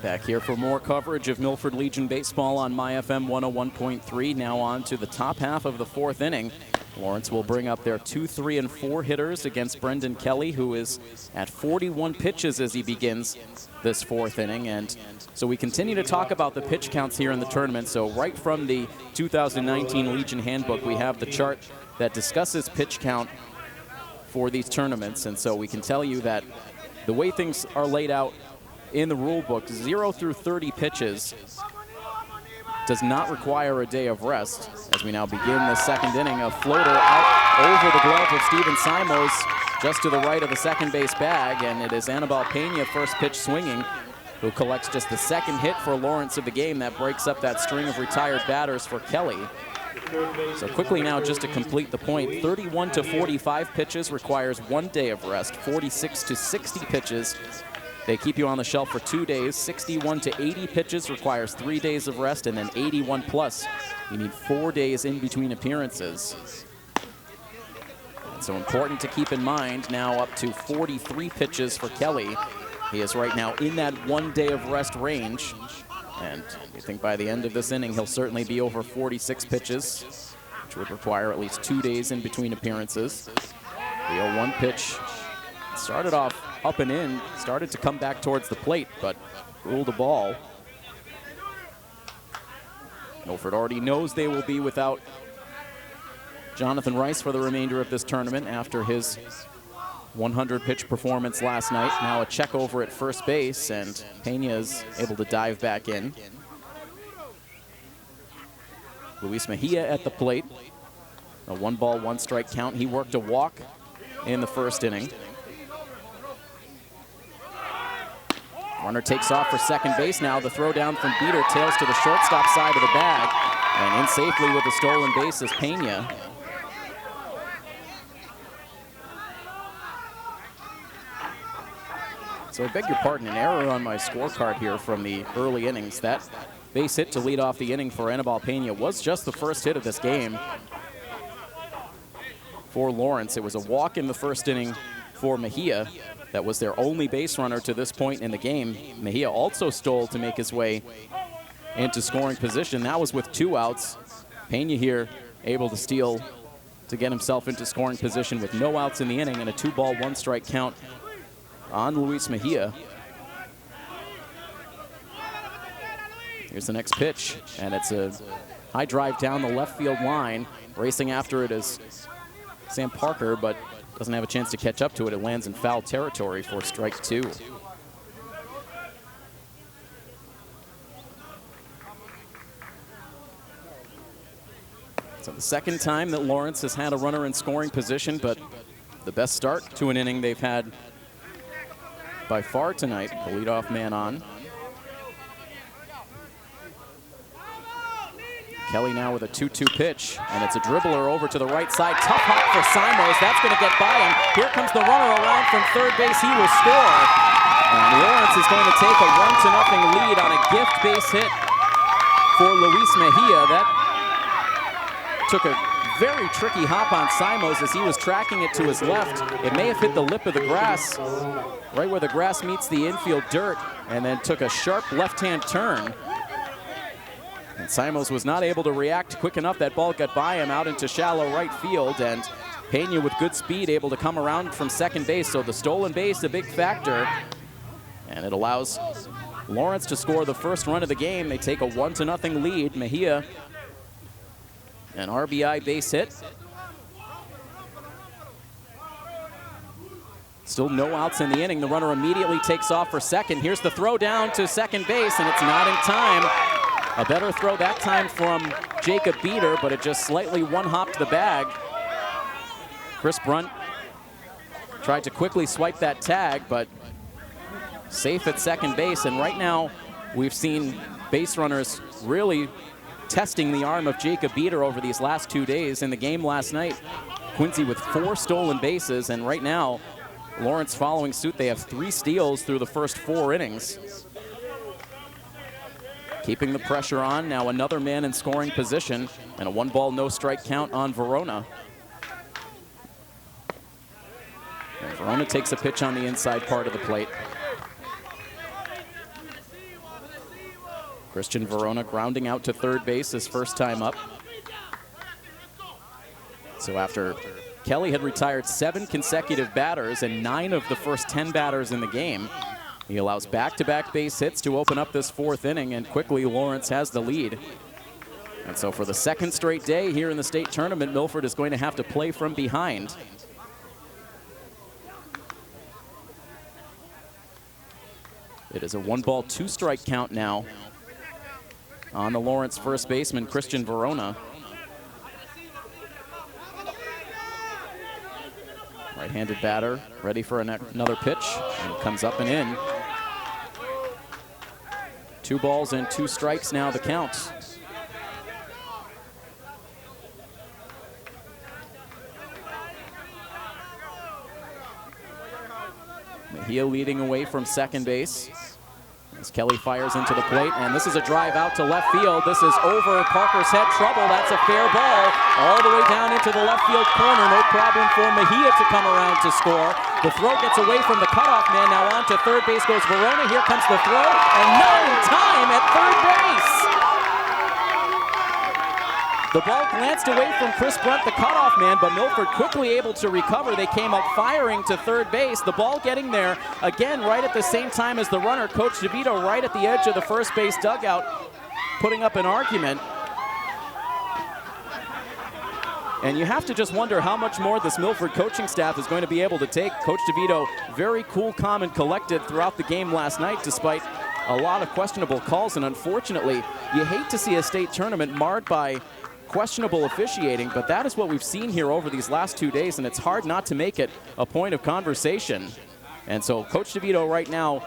Back here for more coverage of Milford Legion baseball on My FM 101.3. Now on to the top half of the 4th inning. Lawrence will bring up their 2, 3, and 4 hitters against Brendan Kelly, who is at 41 pitches as he begins this 4th inning. And so we continue to talk about the pitch counts here in the tournament. So right from the 2019 Legion Handbook, we have the chart that discusses pitch count for these tournaments. And so we can tell you that the way things are laid out in the rule book, 0 through 30 pitches does not require a day of rest. As we now begin the 2nd inning, a floater out over the glove of Steven Simoes just to the right of the second base bag, and it is Anibal Pena, first pitch swinging, who collects just the 2nd hit for Lawrence of the game. That breaks up that string of retired batters for Kelly. So quickly now, just to complete the point, 31 to 45 pitches requires 1 day of rest. 46 to 60 pitches, they keep you on the shelf for 2 days. 61 to 80 pitches requires 3 days of rest, and then 81 plus, you need 4 days in between appearances. And so important to keep in mind, now up to 43 pitches for Kelly. He is right now in that 1 day of rest range. And you think by the end of this inning, he'll certainly be over 46 pitches, which would require at least 2 days in between appearances. The 0-1 pitch started off up and in, started to come back towards the plate, but ruled a ball. Milford already knows they will be without Jonathan Rice for the remainder of this tournament after his 100-pitch performance last night. Now a check over at first base, and Pena is able to dive back in. Luis Mejia at the plate. A 1-ball, 1-strike count. He worked a walk in the 1st inning. Runner takes off for second base now. The throw down from Beater tails to the shortstop side of the bag, and in safely with a stolen base is Pena. So I beg your pardon, an error on my scorecard here from the early innings. That base hit to lead off the inning for Anibal Pena was just the first hit of this game for Lawrence. It was a walk in the 1st inning for Mejia. That was their only base runner to this point in the game. Mejia also stole to make his way into scoring position. That was with 2 outs. Pena here able to steal to get himself into scoring position with no outs in the inning and a 2-ball, 1-strike count on Luis Mejia. Here's the next pitch, and it's a high drive down the left field line. Racing after it is Sam Parker, but doesn't have a chance to catch up to it. It lands in foul territory for strike 2. So the second time that Lawrence has had a runner in scoring position, but the best start to an inning they've had by far tonight. The leadoff man on. Kelly now with a 2-2 pitch, and it's a dribbler over to the right side. Tough hop for Simoes. That's going to get by him. Here comes the runner around from third base. He will score. And Lawrence is going to take a 1-0 lead on a gift base hit for Luis Mejia. That took a very tricky hop on Simoes as he was tracking it to his left. It may have hit the lip of the grass, right where the grass meets the infield dirt, and then took a sharp left-hand turn. And Simoes was not able to react quick enough. That ball got by him out into shallow right field, and Pania with good speed able to come around from second base. So the stolen base, a big factor, and it allows Lawrence to score the first run of the game. They take a 1-0 lead. Mejia, an RBI base hit. Still no outs in the inning. The runner immediately takes off for second. Here's the throw down to second base, and it's not in time. A better throw that time from Jacob Beater, but it just slightly one-hopped the bag. Chris Brunt tried to quickly swipe that tag, but safe at second base. And right now, we've seen base runners really testing the arm of Jacob Beater over these last 2 days. In the game last night, Quincy with 4 stolen bases, and right now, Lawrence following suit. They have 3 steals through the first 4 innings. Keeping the pressure on. Now another man in scoring position, and a 1-ball, no-strike count on Verona. And Verona takes a pitch on the inside part of the plate. Christian Verona grounding out to third base his first time up. So after Kelly had retired 7 consecutive batters and 9 of the first 10 batters in the game, he allows back-to-back base hits to open up this 4th inning, and quickly Lawrence has the lead. And so for the second straight day here in the state tournament, Milford is going to have to play from behind. It is a 1-ball, 2-strike count now on the Lawrence first baseman, Christian Verona. Right-handed batter, ready for another pitch, and comes up and in. 2 balls and 2 strikes now the count. Mejia leading away from second base as Kelly fires into the plate, and this is a drive out to left field. This is over Parker's head, trouble. That's a fair ball all the way down into the left field corner. No problem for Mejia to come around to score. The throw gets away from the cutoff man. Now on to third base goes Verona. Here comes the throw, and not in time at third base. The ball glanced away from Chris Brunt, the cutoff man, but Milford quickly able to recover. They came up firing to third base. The ball getting there again right at the same time as the runner. Coach Thibodeau right at the edge of the first base dugout, putting up an argument. And you have to just wonder how much more this Milford coaching staff is going to be able to take. Coach Thibodeau very cool, calm, and collected throughout the game last night, despite a lot of questionable calls. And unfortunately, you hate to see a state tournament marred by questionable officiating, but that is what we've seen here over these last 2 days, and it's hard not to make it a point of conversation. And so Coach Thibodeau right now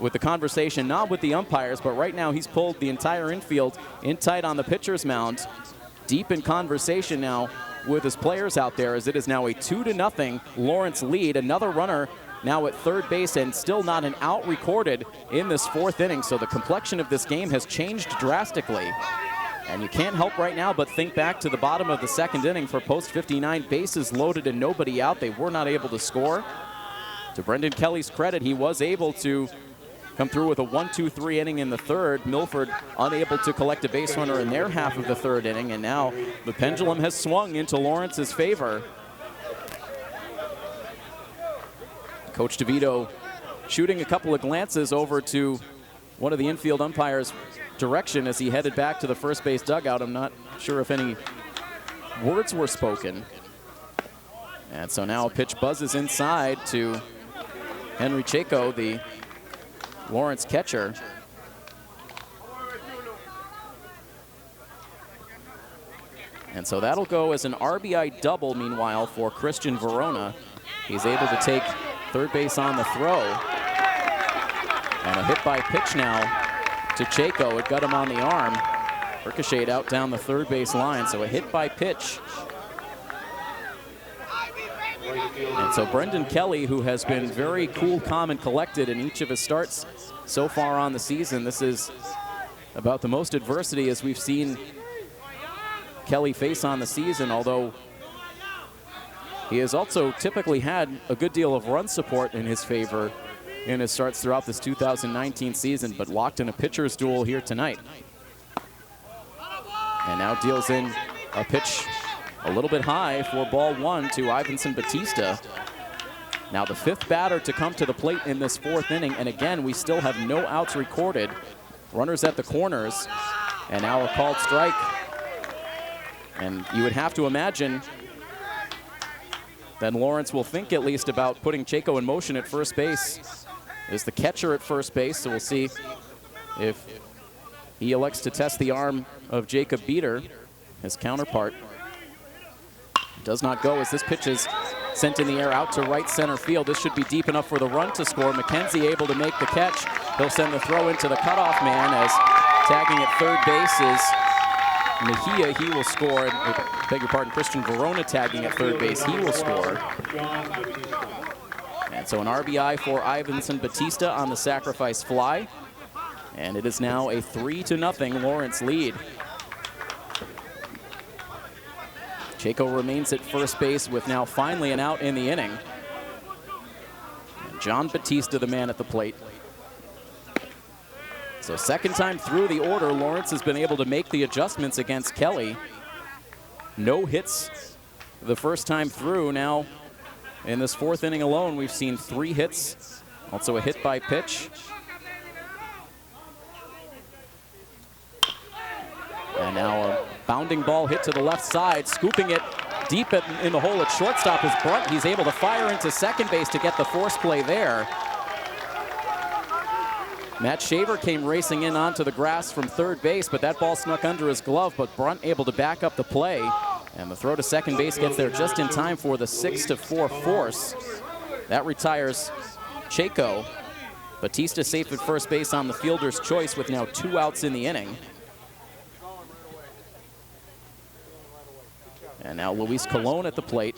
with the conversation, not with the umpires, but right now he's pulled the entire infield in tight on the pitcher's mound, deep in conversation now with his players out there, as it is now a 2-0 Lawrence lead. Another runner now at third base, and still not an out recorded in this 4th inning. So the complexion of this game has changed drastically. And you can't help right now but think back to the bottom of the 2nd inning for post 59, bases loaded and nobody out. They were not able to score. To Brendan Kelly's credit, he was able to come through with a 1-2-3 inning in the 3rd. Milford unable to collect a base runner in their half of the 3rd inning, and now the pendulum has swung into Lawrence's favor. Coach Thibodeau shooting a couple of glances over to one of the infield umpires' direction as he headed back to the first base dugout. I'm not sure if any words were spoken. And so now a pitch buzzes inside to Henry Chaco, the Lawrence catcher. And so that'll go as an RBI double, meanwhile, for Christian Verona. He's able to take third base on the throw. And a hit by pitch now to Chaco. It got him on the arm. Ricocheted out down the third base line, so a hit by pitch. And so Brendan Kelly, who has been very cool, calm, and collected in each of his starts so far on the season, this is about the most adversity as we've seen Kelly face on the season, although he has also typically had a good deal of run support in his favor in his starts throughout this 2019 season, but locked in a pitcher's duel here tonight. And now deals in a pitch a little bit high for ball one to Ivanson Batista. Now the fifth batter to come to the plate in this fourth inning, and again, we still have no outs recorded. Runners at the corners, and now a called strike. And you would have to imagine that Lawrence will think at least about putting Chaco in motion at first base. Is the catcher at first base, so we'll see if he elects to test the arm of Jacob Beater, his counterpart. Does not go as this pitch is sent in the air out to right center field. This should be deep enough for the run to score. McKenzie able to make the catch. He'll send the throw into the cutoff man as tagging at third base is Mejia. He will score. Beg your pardon, Christian Verona tagging at third base. He will score. And so an RBI for Ivanson Batista on the sacrifice fly. And it is now a 3-0 Lawrence lead. Chaco remains at first base with now finally an out in the inning. And John Batista, the man at the plate. So second time through the order, Lawrence has been able to make the adjustments against Kelly. No hits the first time through. Now in this fourth inning alone, we've seen 3 hits, also a hit by pitch. And now a bounding ball hit to the left side, scooping it deep in the hole at shortstop is Brunt. He's able to fire into second base to get the force play there. Matt Shaver came racing in onto the grass from third base, but that ball snuck under his glove, but Brunt able to back up the play. And the throw to second base gets there just in time for the 6-4 force. That retires Chaco. Batista safe at first base on the fielder's choice with now 2 outs in the inning. And now Luis Cologne at the plate.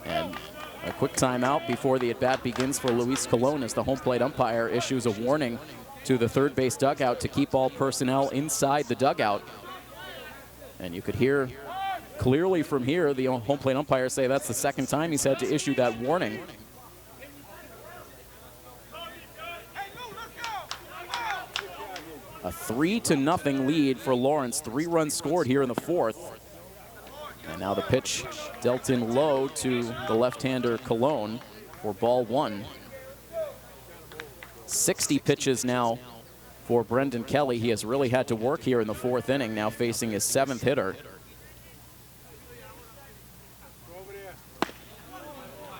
And a quick timeout before the at-bat begins for Luis Cologne as the home plate umpire issues a warning to the third base dugout to keep all personnel inside the dugout. And you could hear clearly from here the home plate umpire say that's the second time he's had to issue that warning. A 3-0 lead for Lawrence. 3 runs scored here in the fourth. And now the pitch dealt in low to the left-hander Cologne for ball one. 60 pitches now for Brendan Kelly. He has really had to work here in the fourth inning, now facing his 7th hitter.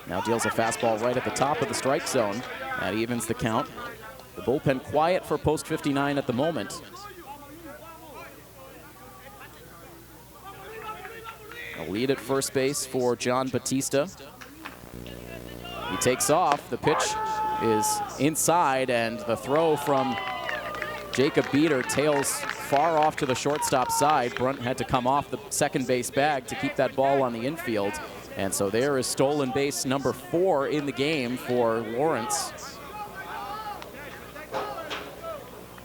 Now deals a fastball right at the top of the strike zone. That evens the count. The bullpen quiet for post 59 at the moment. A lead at first base for John Batista. He takes off. The pitch is inside, and the throw from Jacob Beater tails far off to the shortstop side. Brunt had to come off the second base bag to keep that ball on the infield. And so there is stolen base number 4 in the game for Lawrence.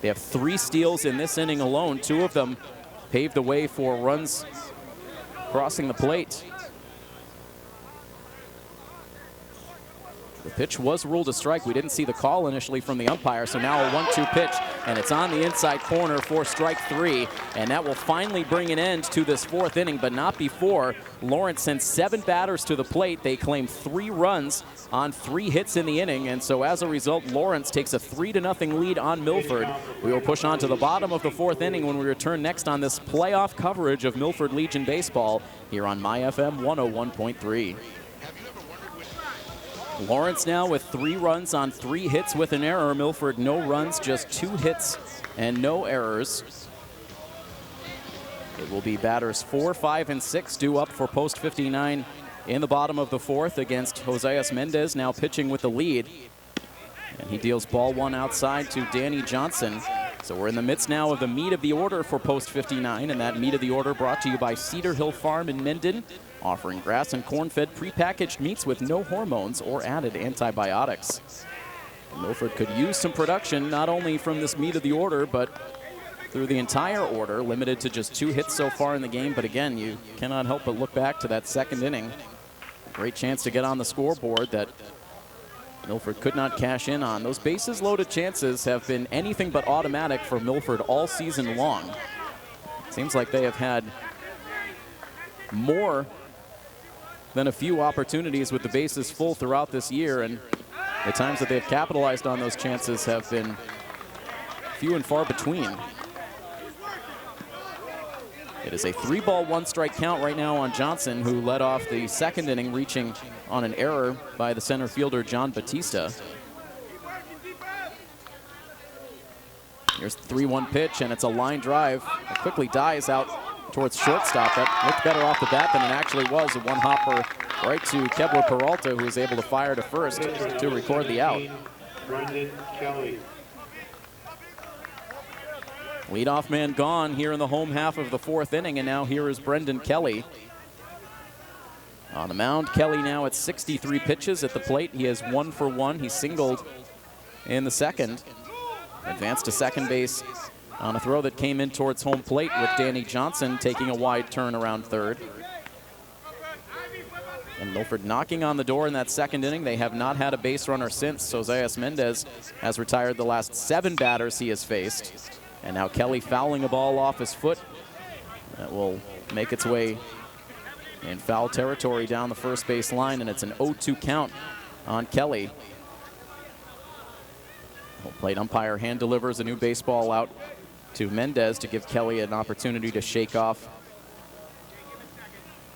They have 3 steals in this inning alone. 2 of them paved the way for runs crossing the plate. The pitch was ruled a strike. We didn't see the call initially from the umpire, so now a 1-2 pitch, and it's on the inside corner for strike 3, and that will finally bring an end to this fourth inning, but not before. Lawrence sends 7 batters to the plate. They claim 3 runs on 3 hits in the inning, and so as a result, Lawrence takes a 3-0 lead on Milford. We will push on to the bottom of the fourth inning when we return next on this playoff coverage of Milford Legion baseball here on MyFM 101.3. Lawrence now with 3 runs on 3 hits with an error. Milford no runs, just 2 hits and no errors. It will be batters 4, 5, and 6 due up for post 59 in the bottom of the 4th against Josias Mendez, now pitching with the lead. And he deals ball 1 outside to Danny Johnson. So we're in the midst now of the meat of the order for post 59, and that meat of the order brought to you by Cedar Hill Farm in Minden, offering grass and corn-fed prepackaged meats with no hormones or added antibiotics. Milford could use some production, not only from this meat of the order, but through the entire order, limited to just 2 hits so far in the game. But again, you cannot help but look back to that second inning. Great chance to get on the scoreboard that Milford could not cash in on. Those bases loaded chances have been anything but automatic for Milford all season long. Seems like they have had more than a few opportunities with the bases full throughout this year, and the times that they've capitalized on those chances have been few and far between. It is a 3-ball, 1-strike count right now on Johnson, who led off the second inning, reaching on an error by the center fielder, John Batista. Here's the 3-1 pitch, and it's a line drive. It quickly dies out towards shortstop. That looked better off the bat than it actually was. A one-hopper right to Keppler Peralta, who was able to fire to first to record the out. Brendan Kelly. Leadoff man gone here in the home half of the 4th inning, and now here is Brendan Kelly. On the mound, Kelly now at 63 pitches at the plate. He has 1 for 1. He singled in the second. Advanced to second base on a throw that came in towards home plate, with Danny Johnson taking a wide turn around third. And Milford knocking on the door in that second inning. They have not had a base runner since. Josias Mendez has retired the last 7 batters he has faced. And now Kelly fouling a ball off his foot. That will make its way in foul territory down the first base line, and it's an 0-2 count on Kelly. Home plate umpire hand delivers a new baseball out to Mendez to give Kelly an opportunity to shake off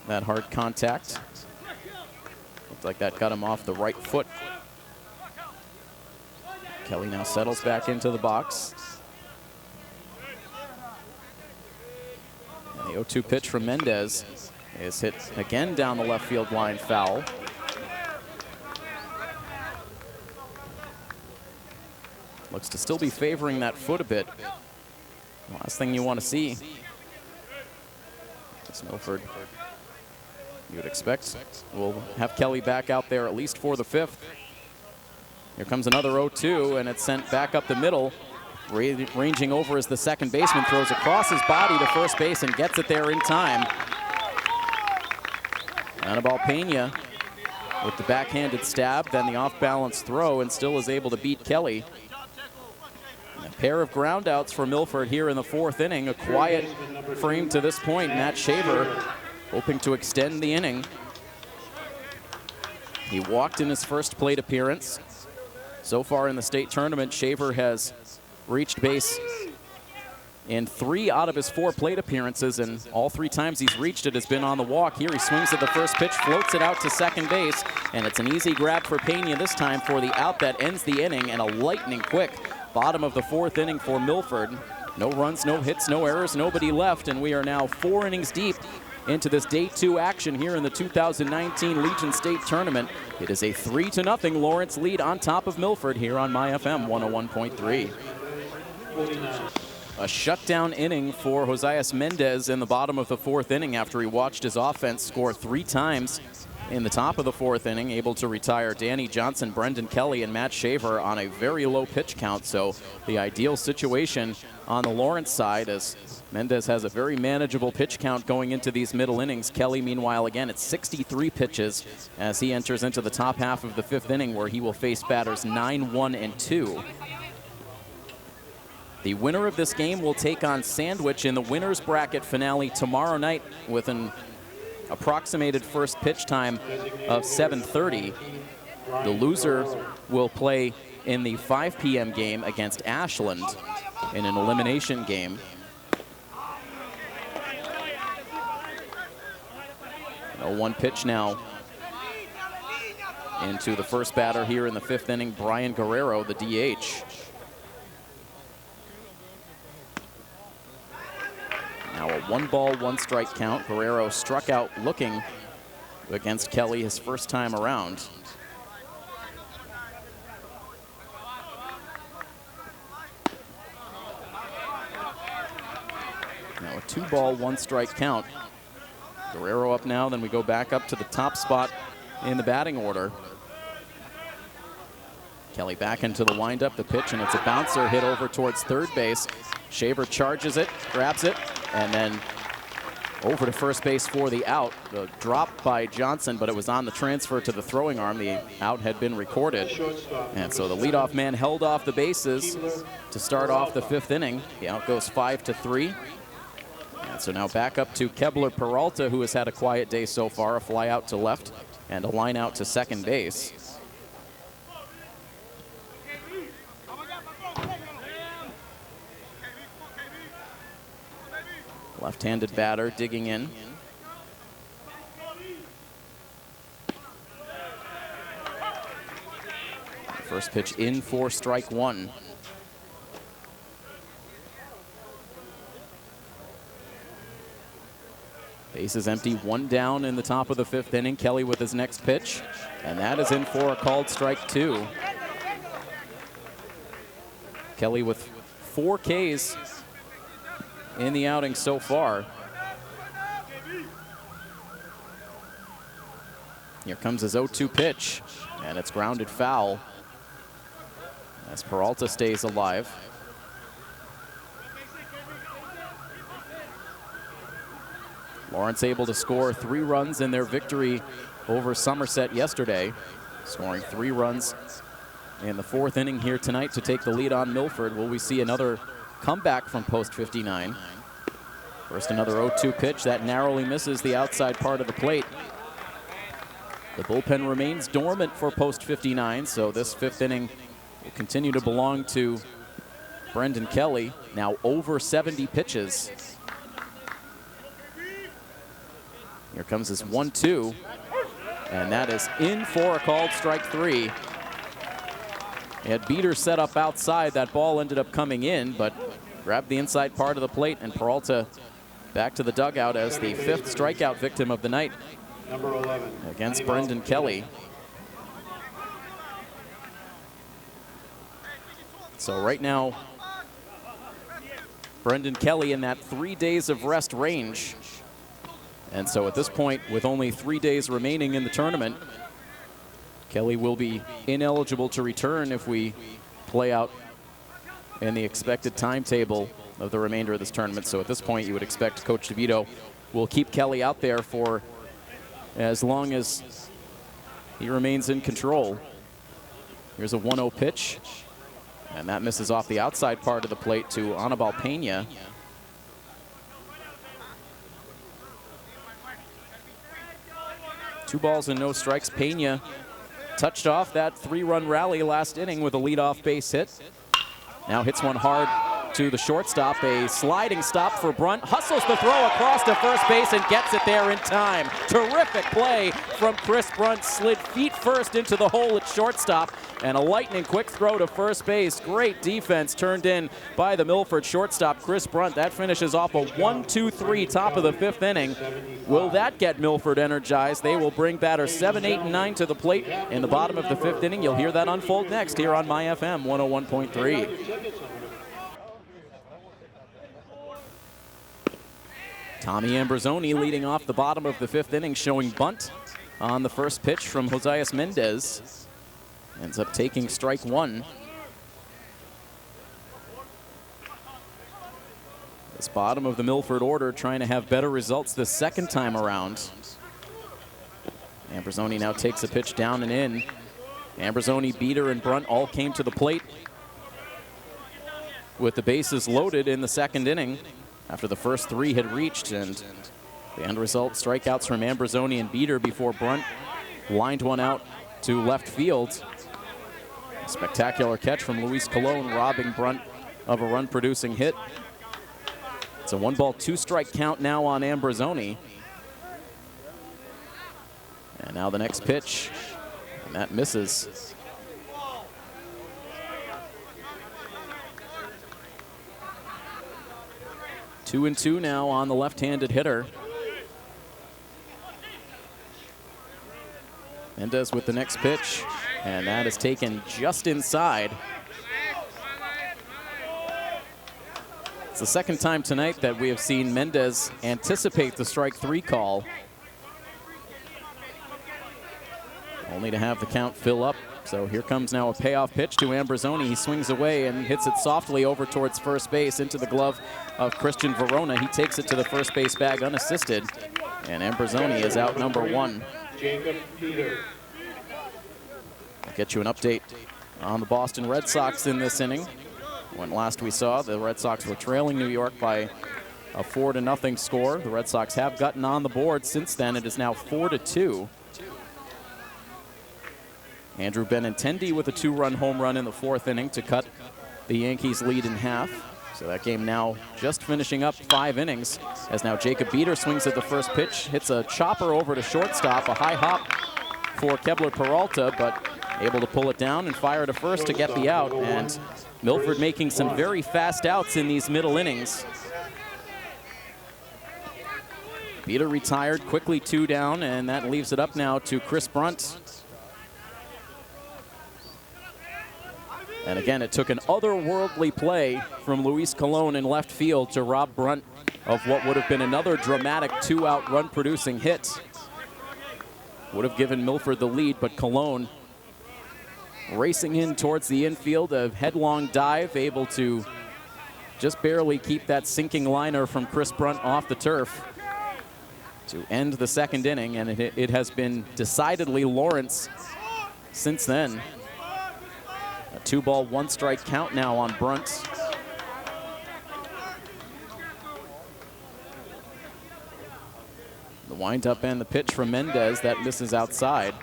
that hard contact. Looked like that got him off the right foot. Kelly now settles back into the box. The 0-2 pitch from Mendez is hit again down the left field line, foul. Looks to still be favoring that foot a bit. Last thing you want to see. It's Milford, you would expect, we'll have Kelly back out there at least for the 5th. Here comes another 0-2, and it's sent back up the middle. Ranging over as the second baseman throws across his body to first base and gets it there in time. Anibal Pania with the backhanded stab, then the off-balance throw, and still is able to beat Kelly. A pair of groundouts for Milford here in the 4th inning. A quiet frame to this point. Matt Shaver hoping to extend the inning. He walked in his first plate appearance. So far in the state tournament, Shaver has reached base in 3 out of his 4 plate appearances, and all 3 times he's reached it has been on the walk. Here he swings at the first pitch, floats it out to second base, and it's an easy grab for Pania this time for the out that ends the inning, and a lightning quick bottom of the 4th inning for Milford. No runs, no hits, no errors, nobody left, and we are now 4 innings deep into this day 2 action here in the 2019 Legion State Tournament. It is a 3-0 Lawrence lead on top of Milford here on My FM 101.3. A shutdown inning for Josias Mendez in the bottom of the 4th inning after he watched his offense score 3 times in the top of the 4th inning, able to retire Danny Johnson, Brendan Kelly, and Matt Shaver on a very low pitch count. So the ideal situation on the Lawrence side, as Mendez has a very manageable pitch count going into these middle innings. Kelly, meanwhile, again at 63 pitches as he enters into the top half of the 5th inning, where he will face batters 9, 1, and 2. The winner of this game will take on Sandwich in the winner's bracket finale tomorrow night with an approximated first pitch time of 7:30. The loser will play in the 5 p.m. game against Ashland in an elimination game. A 1 pitch now into the first batter here in the 5th inning, Brian Guerrero, the DH. 1 ball, 1 strike count. Guerrero struck out looking against Kelly his first time around. Now a 2 ball, 1 strike count. Guerrero up now, then we go back up to the top spot in the batting order. Kelly back into the windup, the pitch, and it's a bouncer hit over towards third base. Shaver charges it, grabs it, and then over to first base for the out. The drop by Johnson, but it was on the transfer to the throwing arm. The out had been recorded. And so the leadoff man held off the bases to start off the 5th inning. The out goes 5-3. And so now back up to Keppler Peralta, who has had a quiet day so far. A fly out to left and a line out to second base. Left-handed batter digging in. First pitch in for strike 1. Base is empty, 1 down in the top of the 5th inning. Kelly with his next pitch, and that is in for a called strike 2. Kelly with 4 Ks in the outing so far. Here comes his 0-2 pitch, and it's grounded foul as Peralta stays alive. Lawrence able to score 3 runs in their victory over Somerset yesterday, scoring 3 runs in the 4th inning here tonight to take the lead on Milford. Will we see another comeback from post 59? First, another 0-2 pitch that narrowly misses the outside part of the plate. The bullpen remains dormant for post 59, so this 5th inning will continue to belong to Brendan Kelly. Now over 70 pitches. Here comes his 1-2, and that is in for a called strike 3. He had Beater set up outside. That ball ended up coming in, but grabbed the inside part of the plate, and Peralta back to the dugout as the 5th strikeout victim of the night Number 11. against Brendan Kelly. So right now, Brendan Kelly in that 3 days of rest range. And so at this point, with only 3 days remaining in the tournament, Kelly will be ineligible to return if we play out in the expected timetable of the remainder of this tournament. So at this point, you would expect Coach Thibodeau will keep Kelly out there for as long as he remains in control. Here's a 1-0 pitch, and that misses off the outside part of the plate to Pania. 2 balls and no strikes. Pania touched off that 3-run rally last inning with a leadoff base hit. Now hits one hard to the shortstop. A sliding stop for Brunt. Hustles the throw across to first base and gets it there in time. Terrific play from Chris Brunt. Slid feet first into the hole at shortstop. And a lightning quick throw to first base. Great defense turned in by the Milford shortstop, Chris Brunt. That finishes off a 1-2-3 top of the 5th inning. Will that get Milford energized? They will bring batters 7, 8, and 9 to the plate in the bottom of the 5th inning. You'll hear that unfold next here on My FM 101.3. Tommy Ambrosoni leading off the bottom of the 5th inning, showing bunt on the first pitch from Josias Mendez. Ends up taking strike 1. This bottom of the Milford order trying to have better results the second time around. Ambrosoni now takes a pitch down and in. Ambrosoni, Beater, and Brunt all came to the plate with the bases loaded in the 2nd inning after the first 3 had reached, and the end result, strikeouts from Ambrosoni and Beater before Brunt lined one out to left field. A spectacular catch from Luis Cologne, robbing Brunt of a run-producing hit. It's a 1-ball, 2-strike count now on Ambrosoni. And now the next pitch, and that misses. 2-2 now on the left-handed hitter. Mendez with the next pitch, and that is taken just inside. It's the second time tonight that we have seen Mendez anticipate the strike 3 call, only to have the count fill up. So here comes now a payoff pitch to Ambrosoni. He swings away and hits it softly over towards first base into the glove of Christian Verona. He takes it to the first base bag unassisted, and Ambrosoni is out number 1. Jacob Peter. I'll get you an update on the Boston Red Sox in this inning. When last we saw, the Red Sox were trailing New York by a 4-0 score. The Red Sox have gotten on the board since then. It is now 4-2. Andrew Benintendi with a 2-run home run in the 4th inning to cut the Yankees' lead in half. So that game now just finishing up 5 innings, as now Jacob Beater swings at the first pitch, hits a chopper over to shortstop, a high hop for Keppler Peralta, but able to pull it down and fire to first to get the out. And Milford making some very fast outs in these middle innings. Beater retired, quickly 2 down, and that leaves it up now to Chris Brunt. And again, it took an otherworldly play from Luis Cologne in left field to rob Brunt of what would have been another dramatic 2-out run-producing hit. Would have given Milford the lead, but Cologne racing in towards the infield, a headlong dive, able to just barely keep that sinking liner from Chris Brunt off the turf to end the 2nd inning, and it has been decidedly Lawrence since then. A 2-ball, 1-strike count now on Brunt. The windup and the pitch from Mendez, that misses outside.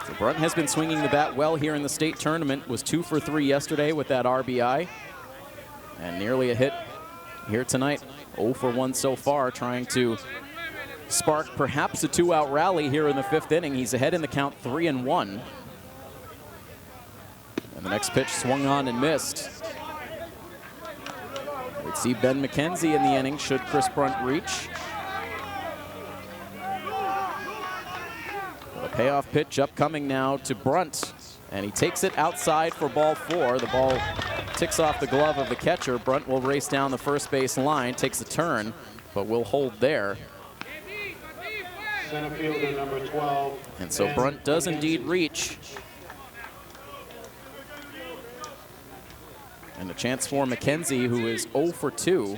So Brunt has been swinging the bat well here in the state tournament, was 2 for 3 yesterday with that RBI, and nearly a hit here tonight. 0 for 1 so far, trying to spark perhaps a 2-out rally here in the 5th inning. He's ahead in the count 3-1. And the next pitch swung on and missed. We'd see Ben McKenzie in the inning should Chris Brunt reach. A payoff pitch upcoming now to Brunt, and he takes it outside for ball 4. The ball ticks off the glove of the catcher. Brunt will race down the first base line, takes a turn, but will hold there. Center fielder number 12. And so Brunt does indeed reach. And a chance for McKenzie, who is 0 for 2.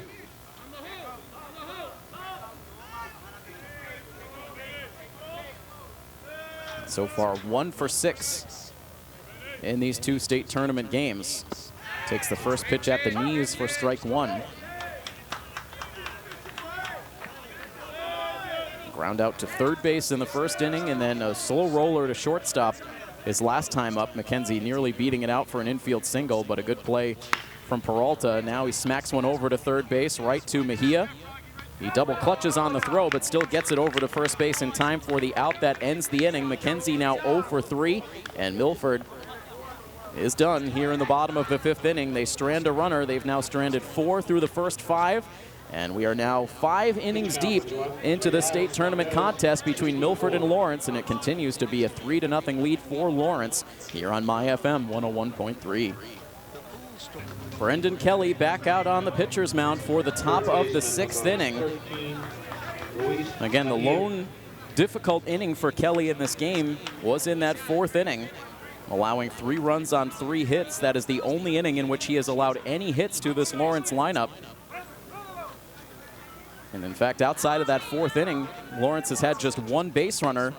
So far, 1 for 6 in these 2 state tournament games. Takes the first pitch at the knees for strike 1. Ground out to third base in the 1st inning, and then a slow roller to shortstop his last time up. McKenzie nearly beating it out for an infield single, but a good play from Peralta. Now he smacks one over to third base, right to Mejia. He double clutches on the throw, but still gets it over to first base in time for the out that ends the inning. McKenzie now 0 for 3, and Milford is done here in the bottom of the 5th inning. They strand a runner. They've now stranded 4 through the first 5. And we are now 5 innings deep into the state tournament contest between Milford and Lawrence, and it continues to be a 3-0 lead for Lawrence here on My FM 101.3. Brendan Kelly back out on the pitcher's mound for the top of the 6th inning. Again, the lone difficult inning for Kelly in this game was in that 4th inning, allowing 3 runs on 3 hits. That is the only inning in which he has allowed any hits to this Lawrence lineup. And in fact, outside of that 4th inning, Lawrence has had just 1 base runner.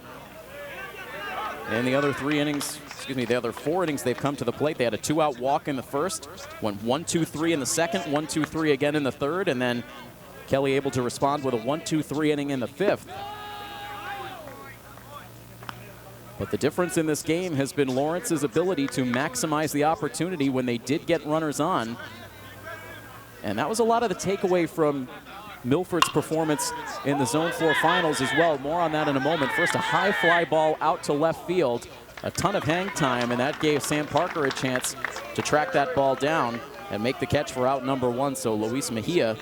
In the other 3 innings, the other 4 innings they've come to the plate. They had a 2-out walk in the 1st, went 1-2-3 in the 2nd, 1-2-3 again in the 3rd, and then Kelly able to respond with a 1-2-3 inning in the 5th. But the difference in this game has been Lawrence's ability to maximize the opportunity when they did get runners on. And that was a lot of the takeaway from Milford's performance in the Zone 4 finals as well. More on that in a moment. First, a high fly ball out to left field. A ton of hang time, and that gave Sam Parker a chance to track that ball down. and make the catch for out number 1. So Luis Mejia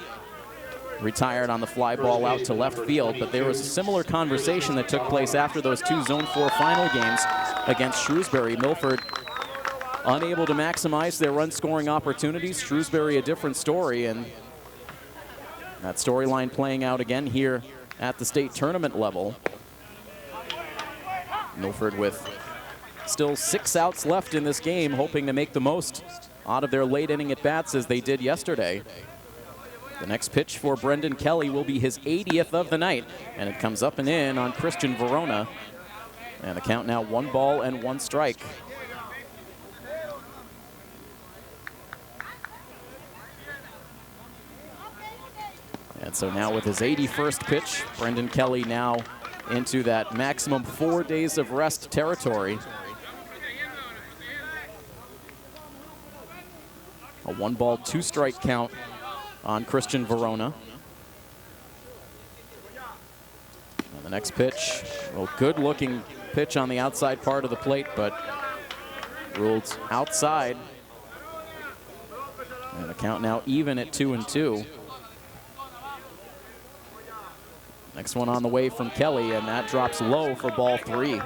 retired on the fly ball out to left field, but there was a similar conversation that took place after those 2 Zone 4 final games against Shrewsbury. Milford unable to maximize their run-scoring opportunities. Shrewsbury a different story, and that storyline playing out again here at the state tournament level. Milford with still 6 outs left in this game, hoping to make the most out of their late inning at-bats as they did yesterday. The next pitch for Brendan Kelly will be his 80th of the night, and it comes up and in on Christian Verona. And the count now 1 ball and 1 strike. And so now with his 81st pitch, Brendan Kelly now into that maximum 4 days of rest territory. A 1 ball, 2 strike count on Christian Verona. And the next pitch, a good looking pitch on the outside part of the plate, but ruled outside. And the count now even at 2-2. Next one on the way from Kelly, and that drops low for ball 3.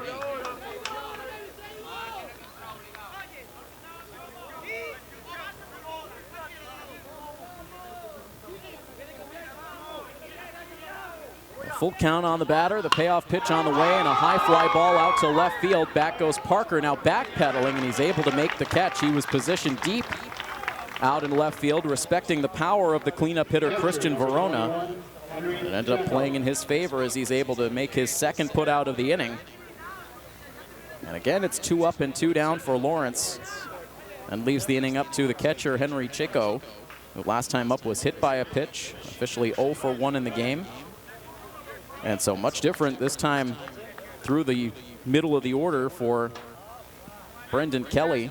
Full count on the batter, the payoff pitch on the way, and a high fly ball out to left field. Back goes Parker, now backpedaling, and he's able to make the catch. He was positioned deep out in left field, respecting the power of the cleanup hitter Christian Verona. It ended up playing in his favor as he's able to make his second put out of the inning. And again, it's 2 up and 2 down for Lawrence, and leaves the inning up to the catcher, Henry Chico, who last time up was hit by a pitch, officially 0 for 1 in the game. And so much different this time through the middle of the order for Brendan Kelly.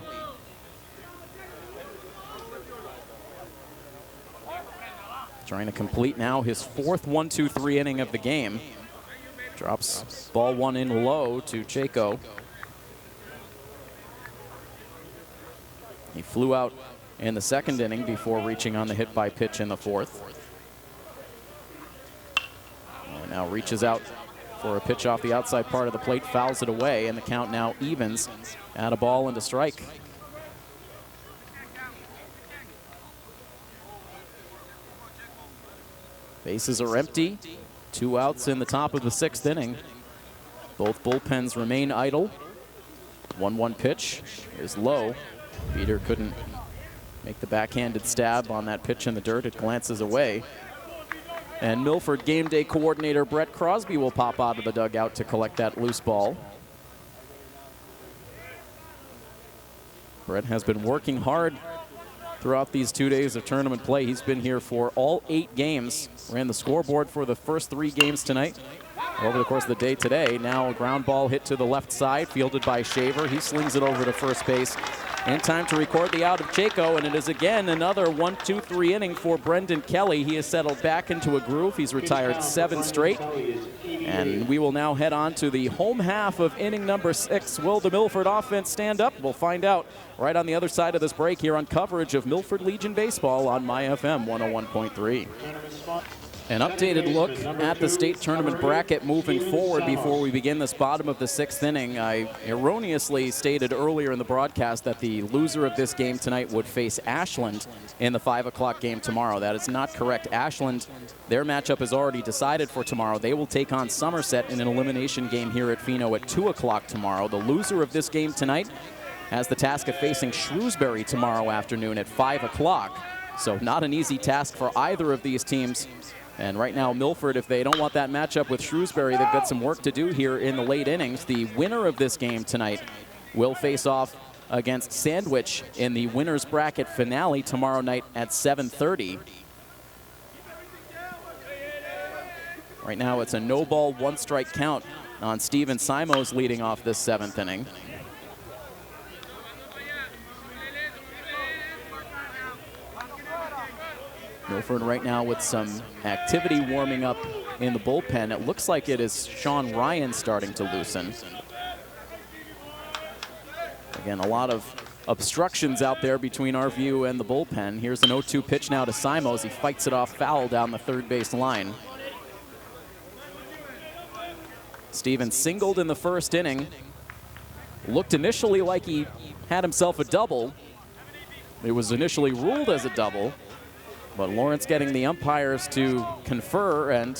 Trying to complete now his 4th 1-2-3 inning of the game. Drops ball 1 in low to Chaco. He flew out in the 2nd inning before reaching on the hit by pitch in the 4th. And now reaches out for a pitch off the outside part of the plate, fouls it away, and the count now evens at a ball and a strike. Bases are empty. 2 outs in the top of the 6th inning. Both bullpens remain idle. 1-1 pitch is low. Peter couldn't make the backhanded stab on that pitch in the dirt. It glances away. And Milford game day coordinator Brett Crosby will pop out of the dugout to collect that loose ball. Brett has been working hard throughout these 2 days of tournament play. He's been here for all 8 games. Ran the scoreboard for the first 3 games tonight. Over the course of the day today, now a ground ball hit to the left side, fielded by Shaver. He slings it over to first base in time to record the out of Chaco, and it is again another 1-2-3 inning for Brendan Kelly. He has settled back into a groove. He's retired 7 straight. And we will now head on to the home half of inning number 6. Will the Milford offense stand up? We'll find out right on the other side of this break here on coverage of Milford Legion Baseball on MyFM 101.3. An updated look at the state tournament bracket moving forward before we begin this bottom of the 6th inning. I erroneously stated earlier in the broadcast that the loser of this game tonight would face Ashland in the 5 o'clock game tomorrow. That is not correct. Ashland, their matchup is already decided for tomorrow. They will take on Somerset in an elimination game here at Pheno at 2 o'clock tomorrow. The loser of this game tonight has the task of facing Shrewsbury tomorrow afternoon at 5 o'clock. So not an easy task for either of these teams. And right now, Milford, if they don't want that matchup with Shrewsbury, they've got some work to do here in the late innings. The winner of this game tonight will face off against Sandwich in the winner's bracket finale tomorrow night at 7:30. Right now, it's a no-ball, 1-strike count on Steven Simoes leading off this 7th inning. Milford right now with some activity warming up in the bullpen. It looks like it is Sean Ryan starting to loosen. Again, a lot of obstructions out there between our view and the bullpen. Here's an 0-2 pitch now to Simoes. He fights it off foul down the third base line. Stevens singled in the first inning. Looked initially like he had himself a double. It was initially ruled as a double, but Lawrence getting the umpires to confer, and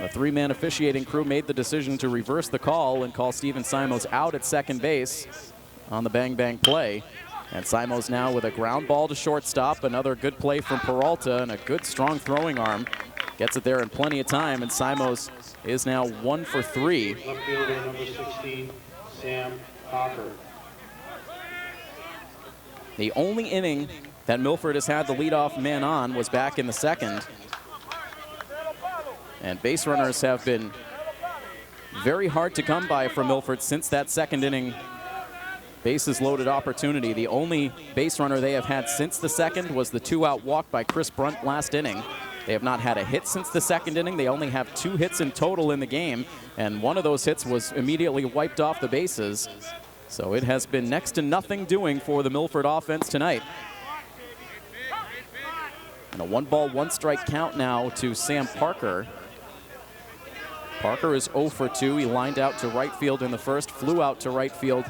the three-man officiating crew made the decision to reverse the call and call Steven Simoes out at second base on the bang-bang play. And Simoes now with a ground ball to shortstop. Another good play from Peralta and a good strong throwing arm. Gets it there in plenty of time, and Simoes is now 1 for 3. Left fielder number 16, Sam Parker. The only inning that Milford has had the leadoff man on was back in the second. And base runners have been very hard to come by for Milford since that second inning bases loaded opportunity. The only base runner they have had since the second was the 2-out walk by Chris Brunt last inning. They have not had a hit since the second inning. They only have 2 hits in total in the game, and one of those hits was immediately wiped off the bases. So it has been next to nothing doing for the Milford offense tonight. And a 1-ball, 1-strike count now to Sam Parker. Parker is 0 for 2. He lined out to right field in the first, flew out to right field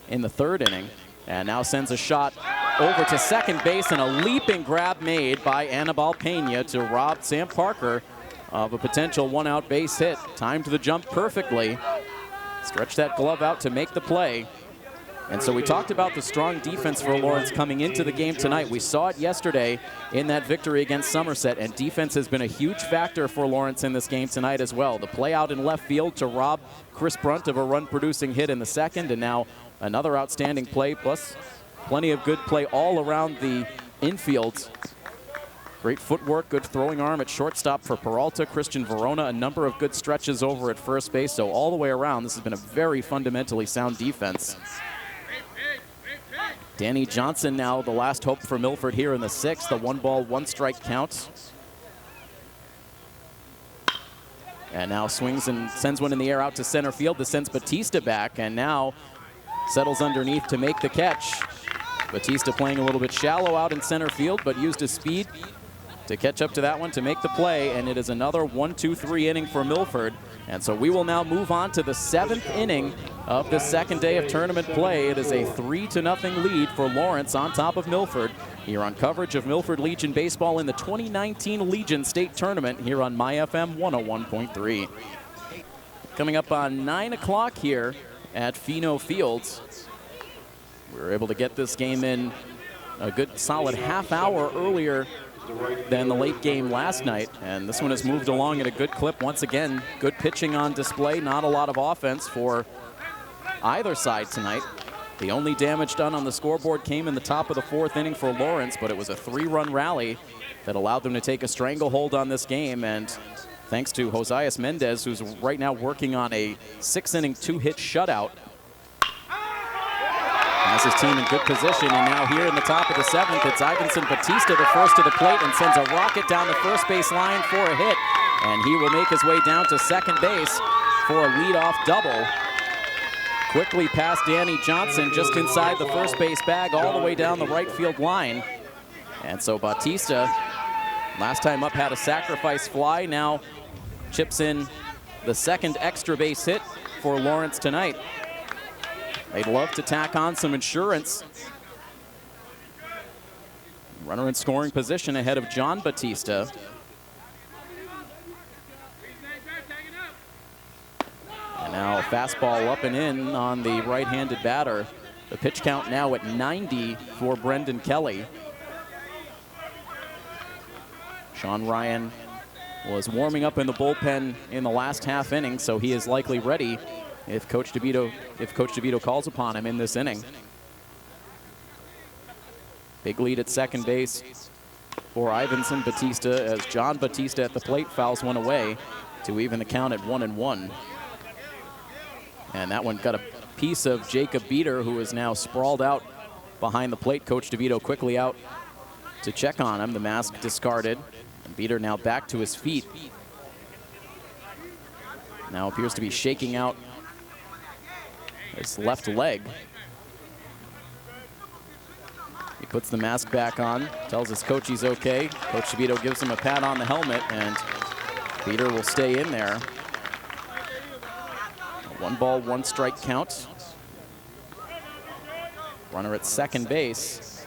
in the third inning, and now sends a shot over to second base, and a leaping grab made by Anibal Pena to rob Sam Parker of a potential 1-out base hit. Timed the jump perfectly. Stretched that glove out to make the play. And so we talked about the strong defense for Lawrence coming into the game tonight. We saw it yesterday in that victory against Somerset, and defense has been a huge factor for Lawrence in this game tonight as well. The play out in left field to rob Chris Brunt of a run-producing hit in the second, and now another outstanding play, plus plenty of good play all around the infield. Great footwork, good throwing arm at shortstop for Peralta, Christian Verona, a number of good stretches over at first base. So all the way around, this has been a very fundamentally sound defense. Danny Johnson now the last hope for Milford here in the sixth. The 1-ball, 1-strike count. And now swings and sends one in the air out to center field. This sends Batista back, and now settles underneath to make the catch. Batista playing a little bit shallow out in center field, but used his speed to catch up to that one to make the play, and it is another 1-2-3 inning for Milford. And so we will now move on to the 7th inning of the second day of tournament play. It is a 3-0 lead for Lawrence on top of Milford here on coverage of Milford Legion baseball in the 2019 Legion State Tournament here on MyFM 101.3. Coming up on 9 o'clock here at Pheno Fields. We were able to get this game in a good solid half hour earlier than the late game last night, and this one has moved along at a good clip. Once again, good pitching on display, not a lot of offense for either side tonight. The only damage done on the scoreboard came in the top of the 4th inning for Lawrence, but it was a 3-run rally that allowed them to take a stranglehold on this game, and thanks to Josias Mendez, who's right now working on a 6-inning 2-hit shutout. Has his team in good position, and now here in the top of the 7th, it's Ivanson Batista, the first to the plate, and sends a rocket down the first base line for a hit, and he will make his way down to second base for a leadoff double. Quickly past Danny Johnson, just inside the first base bag, all the way down the right field line. And so Batista, last time up, had a sacrifice fly, now chips in the second extra base hit for Lawrence tonight. They'd love to tack on some insurance. Runner in scoring position ahead of John Batista. And now a fastball up and in on the right-handed batter. The pitch count now at 90 for Brendan Kelly. Sean Ryan was warming up in the bullpen in the last half inning, so he is likely ready if Coach DeVito calls upon him in this inning. Big lead at second base for Ivanson Batista as John Batista at the plate fouls one away to even the count at 1-1. And that one got a piece of Jacob Beater, who is now sprawled out behind the plate. Coach DeVito quickly out to check on him. The mask discarded. And Beater now back to his feet. Now appears to be shaking out his left leg. puts the mask back on, tells his coach he's okay. Coach Thibodeau gives him a pat on the helmet, and Peter will stay in there. A 1-ball, 1-strike count. Runner at second base.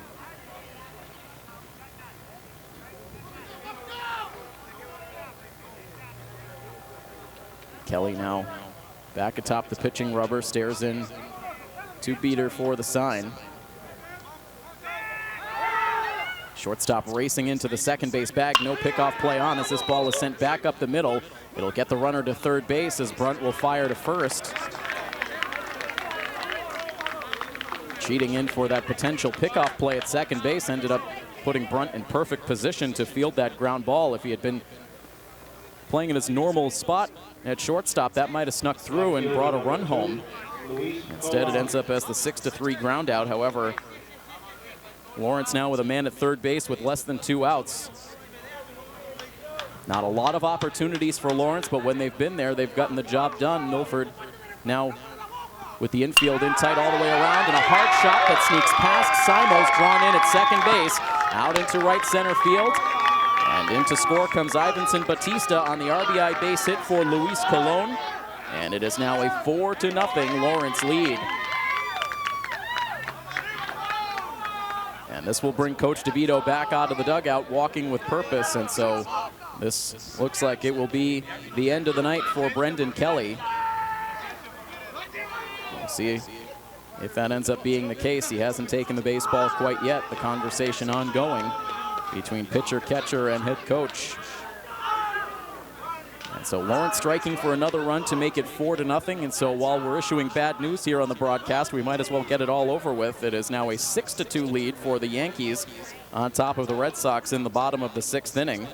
Kelly now back atop the pitching rubber, stares in to Peter for the sign. Shortstop racing into the second base bag. No pickoff play on as this ball is sent back up the middle. It'll get the runner to third base as Brunt will fire to first. Cheating in for that potential pickoff play at second base ended up putting Brunt in perfect position to field that ground ball. If he had been playing in his normal spot at shortstop, that might have snuck through and brought a run home. Instead, it ends up as the 6-3 ground out. However, Lawrence now with a man at third base with less than 2 outs. Not a lot of opportunities for Lawrence, but when they've been there, they've gotten the job done. Milford now with the infield in tight all the way around, and a hard shot that sneaks past Simoes, drawn in at second base, out into right center field. And into score comes Ivanson Batista on the RBI base hit for Luis Cologne. And it is now a 4-0 Lawrence lead. And this will bring Coach Thibodeau back out of the dugout, walking with purpose. And so this looks like it will be the end of the night for Brendan Kelly. We'll see if that ends up being the case. He hasn't taken the baseball quite yet. The conversation ongoing between pitcher, catcher, and head coach. And so Lawrence striking for another run to make it 4-0. And so while we're issuing bad news here on the broadcast, we might as well get it all over with. It is now a 6-2 lead for the Yankees on top of the Red Sox in the bottom of the 6th inning.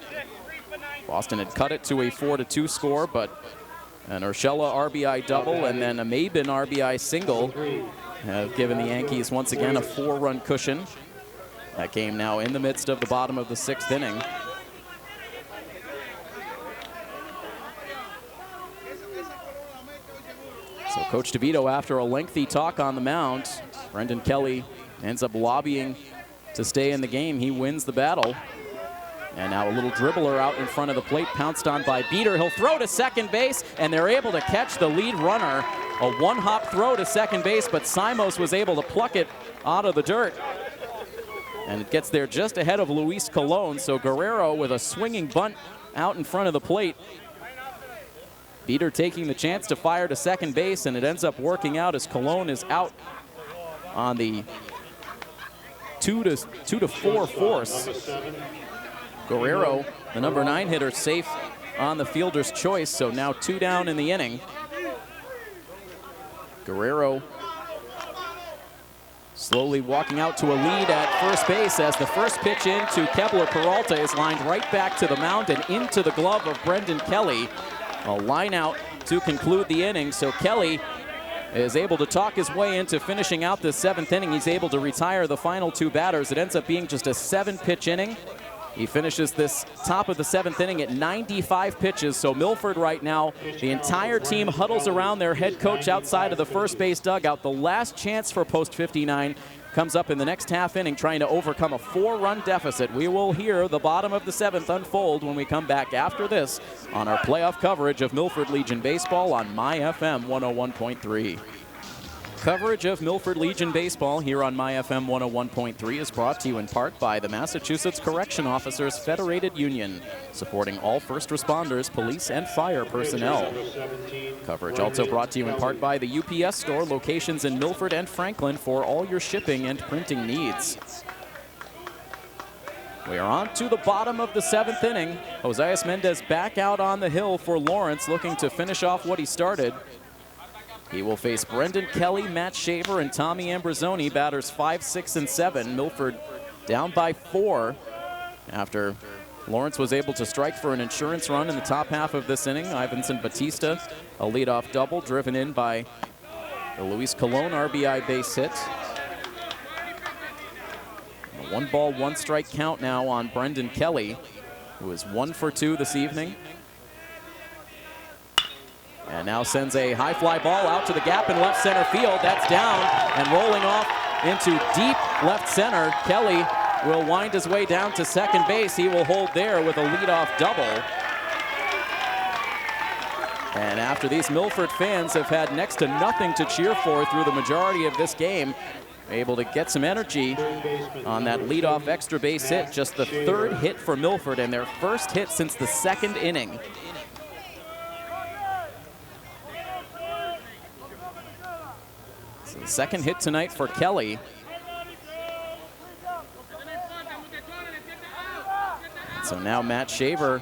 Boston had cut it to a 4-2 score, but an Urshela RBI double and then a Mabin RBI single have given the Yankees once again a 4-run cushion. That game now in the midst of the bottom of the 6th inning. So Coach Thibodeau, after a lengthy talk on the mound, Brendan Kelly ends up lobbying to stay in the game. He wins the battle. And now a little dribbler out in front of the plate, pounced on by Beater. He'll throw to second base, and they're able to catch the lead runner. A one-hop throw to second base, but Simoes was able to pluck it out of the dirt. And it gets there just ahead of Luis Cologne. So Guerrero with a swinging bunt out in front of the plate. Beater taking the chance to fire to second base, and it ends up working out as Cologne is out on the 2-4 force. Guerrero, the number 9 hitter, safe on the fielder's choice, so now 2 down in the inning. Guerrero slowly walking out to a lead at first base as the first pitch into Keppler Peralta is lined right back to the mound and into the glove of Brendan Kelly. A line out to conclude the inning, so Kelly is able to talk his way into finishing out this 7th inning. He's able to retire the final 2 batters. It ends up being just a 7-pitch inning. He finishes this top of the 7th inning at 95 pitches. So Milford right now, the entire team huddles around their head coach outside of the first base dugout. The last chance for post 59 comes up in the next half inning, trying to overcome a 4-run deficit. We will hear the bottom of the 7th unfold when we come back after this on our playoff coverage of Milford Legion Baseball on MyFM 101.3. Coverage of Milford Legion Baseball here on MyFM 101.3 is brought to you in part by the Massachusetts Correction Officers Federated Union, supporting all first responders, police, and fire personnel. Coverage also brought to you in part by the UPS Store, locations in Milford and Franklin for all your shipping and printing needs. We are on to the bottom of the 7th inning. Josias Mendez back out on the hill for Lawrence, looking to finish off what he started. He will face Brendan Kelly, Matt Shaver, and Tommy Ambrosoni, batters 5, 6, and 7. Milford down by 4 after Lawrence was able to strike for an insurance run in the top half of this inning. Ivanson Batista, a leadoff double driven in by the Luis Cologne RBI base hit. A 1-ball, 1-strike count now on Brendan Kelly, who is 1 for 2 this evening. And now sends a high fly ball out to the gap in left center field. That's down, and rolling off into deep left center. Kelly will wind his way down to second base. He will hold there with a leadoff double. And after these Milford fans have had next to nothing to cheer for through the majority of this game, able to get some energy on that leadoff extra base hit. Just the third hit for Milford and their first hit since the second inning. So the second hit tonight for Kelly. So now Matt Shaver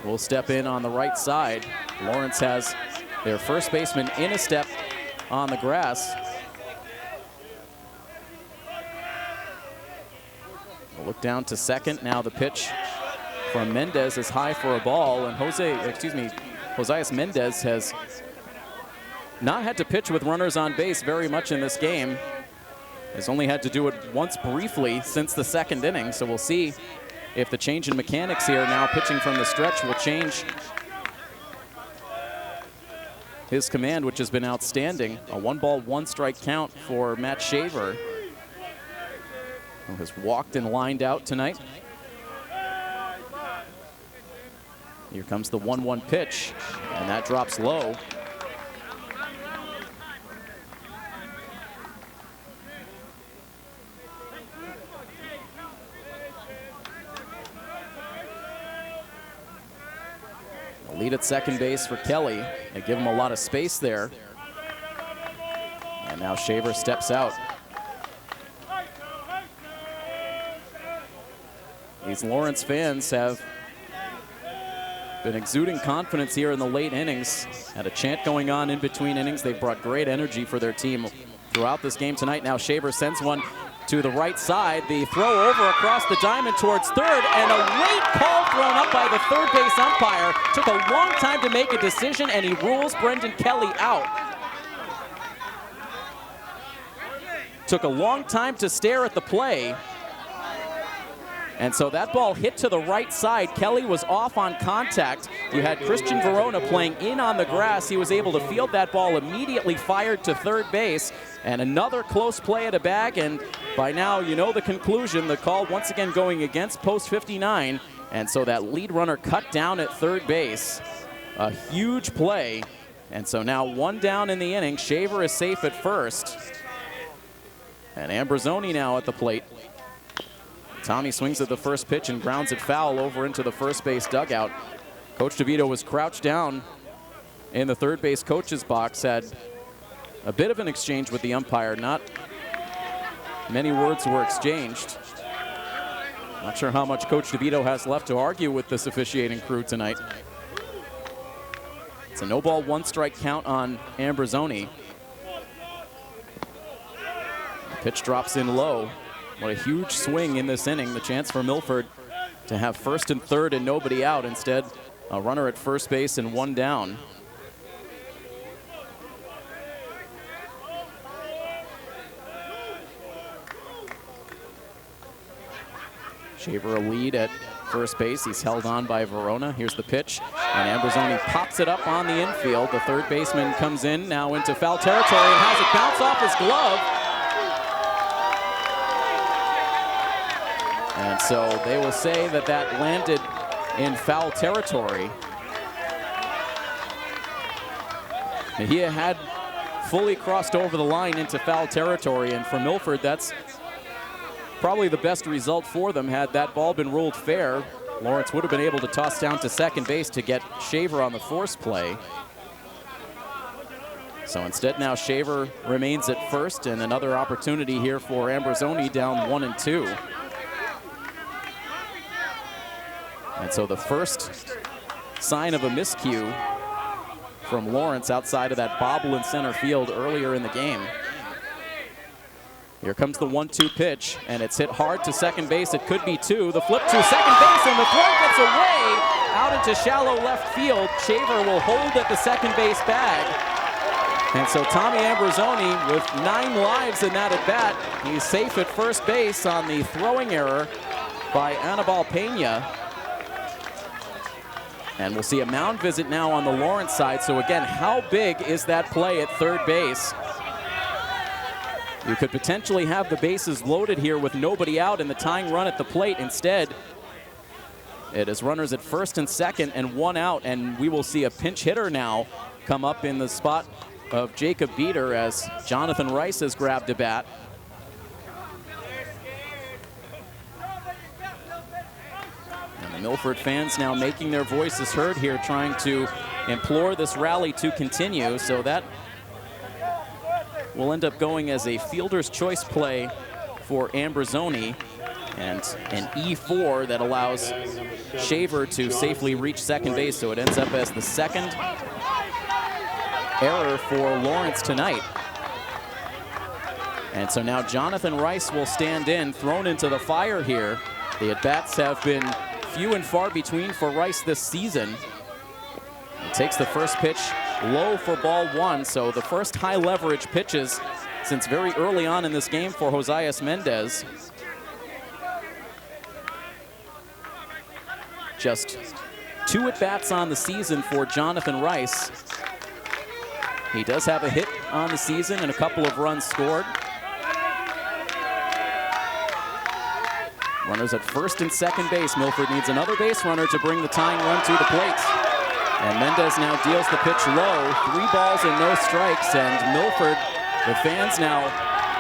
will step in on the right side. Lawrence has their first baseman in a step on the grass. We'll look down to second. Now the pitch from Mendez is high for a ball, and Josias Mendez has not had to pitch with runners on base very much in this game. Has only had to do it once briefly since the second inning, so we'll see if the change in mechanics here now pitching from the stretch will change his command, which has been outstanding. A 1-ball, 1-strike count for Matt Shaver, who has walked and lined out tonight. Here comes the 1-1 pitch, and that drops low. Lead at second base for Kelly. They give him a lot of space there. And now Shaver steps out. These Lawrence fans have been exuding confidence here in the late innings. Had a chant going on in between innings. They've brought great energy for their team throughout this game tonight. Now Shaver sends one to the right side. The throw over across the diamond towards third, and a late call thrown up by the third base umpire. Took a long time to make a decision, and he rules Brendan Kelly out. Took a long time to stare at the play. And so that ball hit to the right side. Kelly was off on contact. You had Christian Verona playing in on the grass. He was able to field that ball, immediately fired to third base. And another close play at a bag, and by now you know the conclusion. The call once again going against post 59. And so that lead runner cut down at third base. A huge play. And so now one down in the inning. Shaver is safe at first. And Ambrosoni now at the plate. Tommy swings at the first pitch and grounds it foul over into the first base dugout. Coach DeVito was crouched down in the third base coach's box, had a bit of an exchange with the umpire. Not many words were exchanged. Not sure how much Coach DeVito has left to argue with this officiating crew tonight. It's a no-ball, 1-strike count on Ambrosoni. Pitch drops in low. What a huge swing in this inning. The chance for Milford to have first and third and nobody out. Instead, a runner at first base and one down. Shaver a lead at first base. He's held on by Verona. Here's the pitch, and Ambrosoni pops it up on the infield. The third baseman comes in now into foul territory and has it bounce off his glove. And so they will say that that landed in foul territory. He had fully crossed over the line into foul territory, and for Milford, that's probably the best result for them. Had that ball been ruled fair, Lawrence would have been able to toss down to second base to get Shaver on the force play. So instead now Shaver remains at first, and another opportunity here for Ambrosoni down 1-2. And so the first sign of a miscue from Lawrence outside of that bobble in center field earlier in the game. Here comes the 1-2 pitch, and it's hit hard to second base. It could be two. The flip to second base, and the throw gets away out into shallow left field. Shaver will hold at the second base bag. And so Tommy Ambrosoni with 9 lives in that at bat. He's safe at first base on the throwing error by Anibal Pena. And we'll see a mound visit now on the Lawrence side. So again, how big is that play at third base? You could potentially have the bases loaded here with nobody out and the tying run at the plate. Instead, it is runners at first and second and one out, and we will see a pinch hitter now come up in the spot of Jacob Beater as Jonathan Rice has grabbed a bat. And the Milford fans now making their voices heard here, trying to implore this rally to continue. So that will end up going as a fielder's choice play for Ambrosoni, and an E4 that allows Shaver to safely reach second base. So it ends up as the second error for Lawrence tonight. And so now Jonathan Rice will stand in, thrown into the fire here. The at-bats have been few and far between for Rice this season. He takes the first pitch low for ball one, so the first high leverage pitches since very early on in this game for Josias Mendez. Just 2 at-bats on the season for Jonathan Rice. He does have a hit on the season and a couple of runs scored. Runners at first and second base. Milford needs another base runner to bring the tying run to the plate. And Mendez now deals the pitch low. 3 balls and no strikes. And Milford, the fans now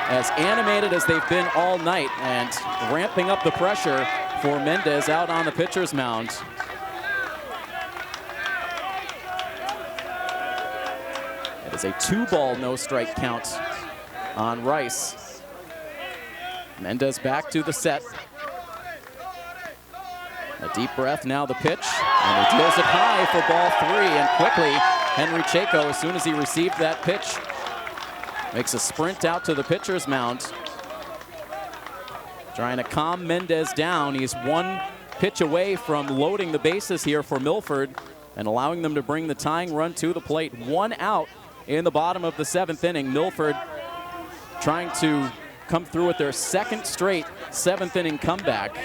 as animated as they've been all night and ramping up the pressure for Mendez out on the pitcher's mound. It is a 2-ball no strike count on Rice. Mendez back to the set. A deep breath, now the pitch, and he deals it high for ball 3, and quickly Henry Chaco, as soon as he received that pitch, makes a sprint out to the pitcher's mound. Trying to calm Mendez down. He's 1 pitch away from loading the bases here for Milford and allowing them to bring the tying run to the plate. 1 out in the bottom of the 7th inning. Milford trying to come through with their 2nd straight 7th inning comeback.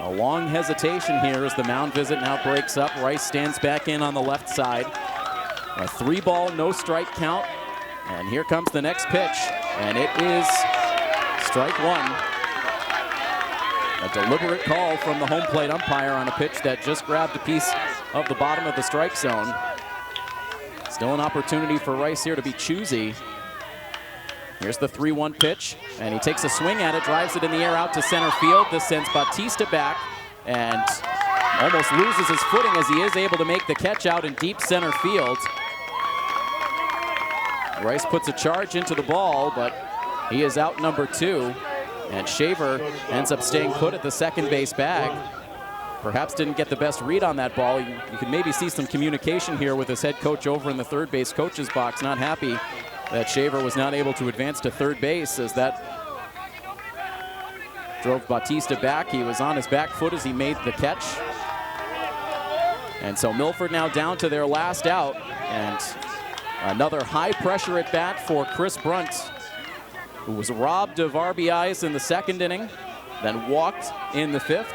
A long hesitation here as the mound visit now breaks up. Rice stands back in on the left side. A 3-ball no strike count. And here comes the next pitch. And it is strike 1. A deliberate call from the home plate umpire on a pitch that just grabbed a piece of the bottom of the strike zone. Still an opportunity for Rice here to be choosy. Here's the 3-1 pitch, and he takes a swing at it, drives it in the air out to center field. This sends Bautista back and almost loses his footing as he is able to make the catch out in deep center field. Rice puts a charge into the ball, but he is out number 2, and Shaver ends up staying put at the second base bag. Perhaps didn't get the best read on that ball. You can maybe see some communication here with his head coach over in the third base coach's box, not happy that Shaver was not able to advance to third base, as that drove Bautista back. He was on his back foot as he made the catch. And so Milford now down to their last out, and another high pressure at bat for Chris Brunt, who was robbed of RBIs in the 2nd inning, then walked in the 5th.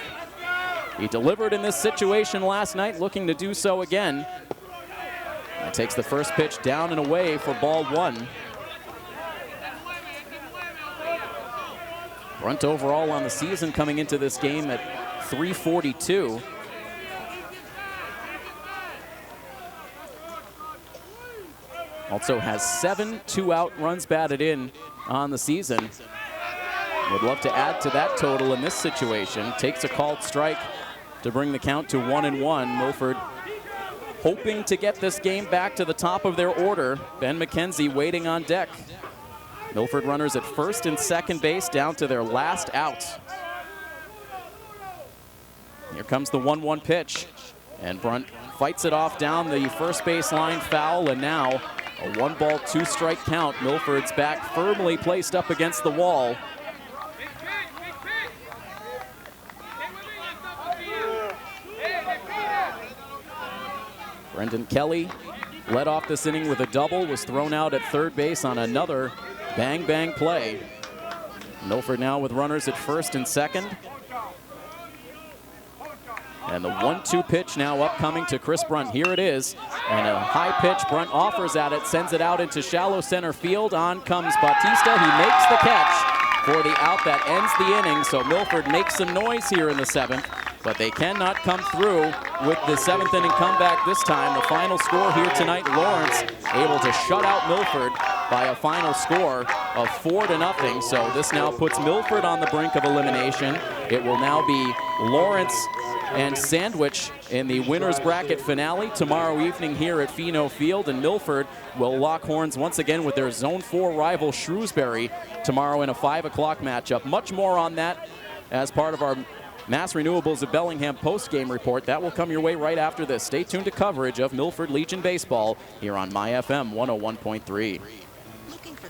He delivered in this situation last night, looking to do so again. And takes the first pitch down and away for ball 1. Brunt overall on the season coming into this game at .342. Also has 7 2-out runs batted in on the season. Would love to add to that total in this situation. Takes a called strike to bring the count to 1-1. Milford hoping to get this game back to the top of their order. Ben McKenzie waiting on deck. Milford runners at first and second base down to their last out. Here comes the 1-1 pitch, and Brunt fights it off down the first base line, foul, and now a 1-ball 2-strike count. Milford's back firmly placed up against the wall. Brendan Kelly led off this inning with a double, was thrown out at third base on another bang-bang play. Milford now with runners at first and second. And the 1-2 pitch now upcoming to Chris Brunt. Here it is. And a high pitch. Brunt offers at it, sends it out into shallow center field. On comes Bautista. He makes the catch for the out that ends the inning. So Milford makes some noise here in the 7th, but they cannot come through with the 7th inning comeback this time. The final score here tonight, Lawrence able to shut out Milford by a final score of 4-0. So this now puts Milford on the brink of elimination. It will now be Lawrence and Sandwich in the winner's bracket finale tomorrow evening here at Pheno Field, and Milford will lock horns once again with their Zone 4 rival Shrewsbury tomorrow in a 5 o'clock matchup. Much more on that as part of our Mass Renewables of Bellingham post-game report. That will come your way right after this. Stay tuned to coverage of Milford Legion baseball here on My FM 101.3.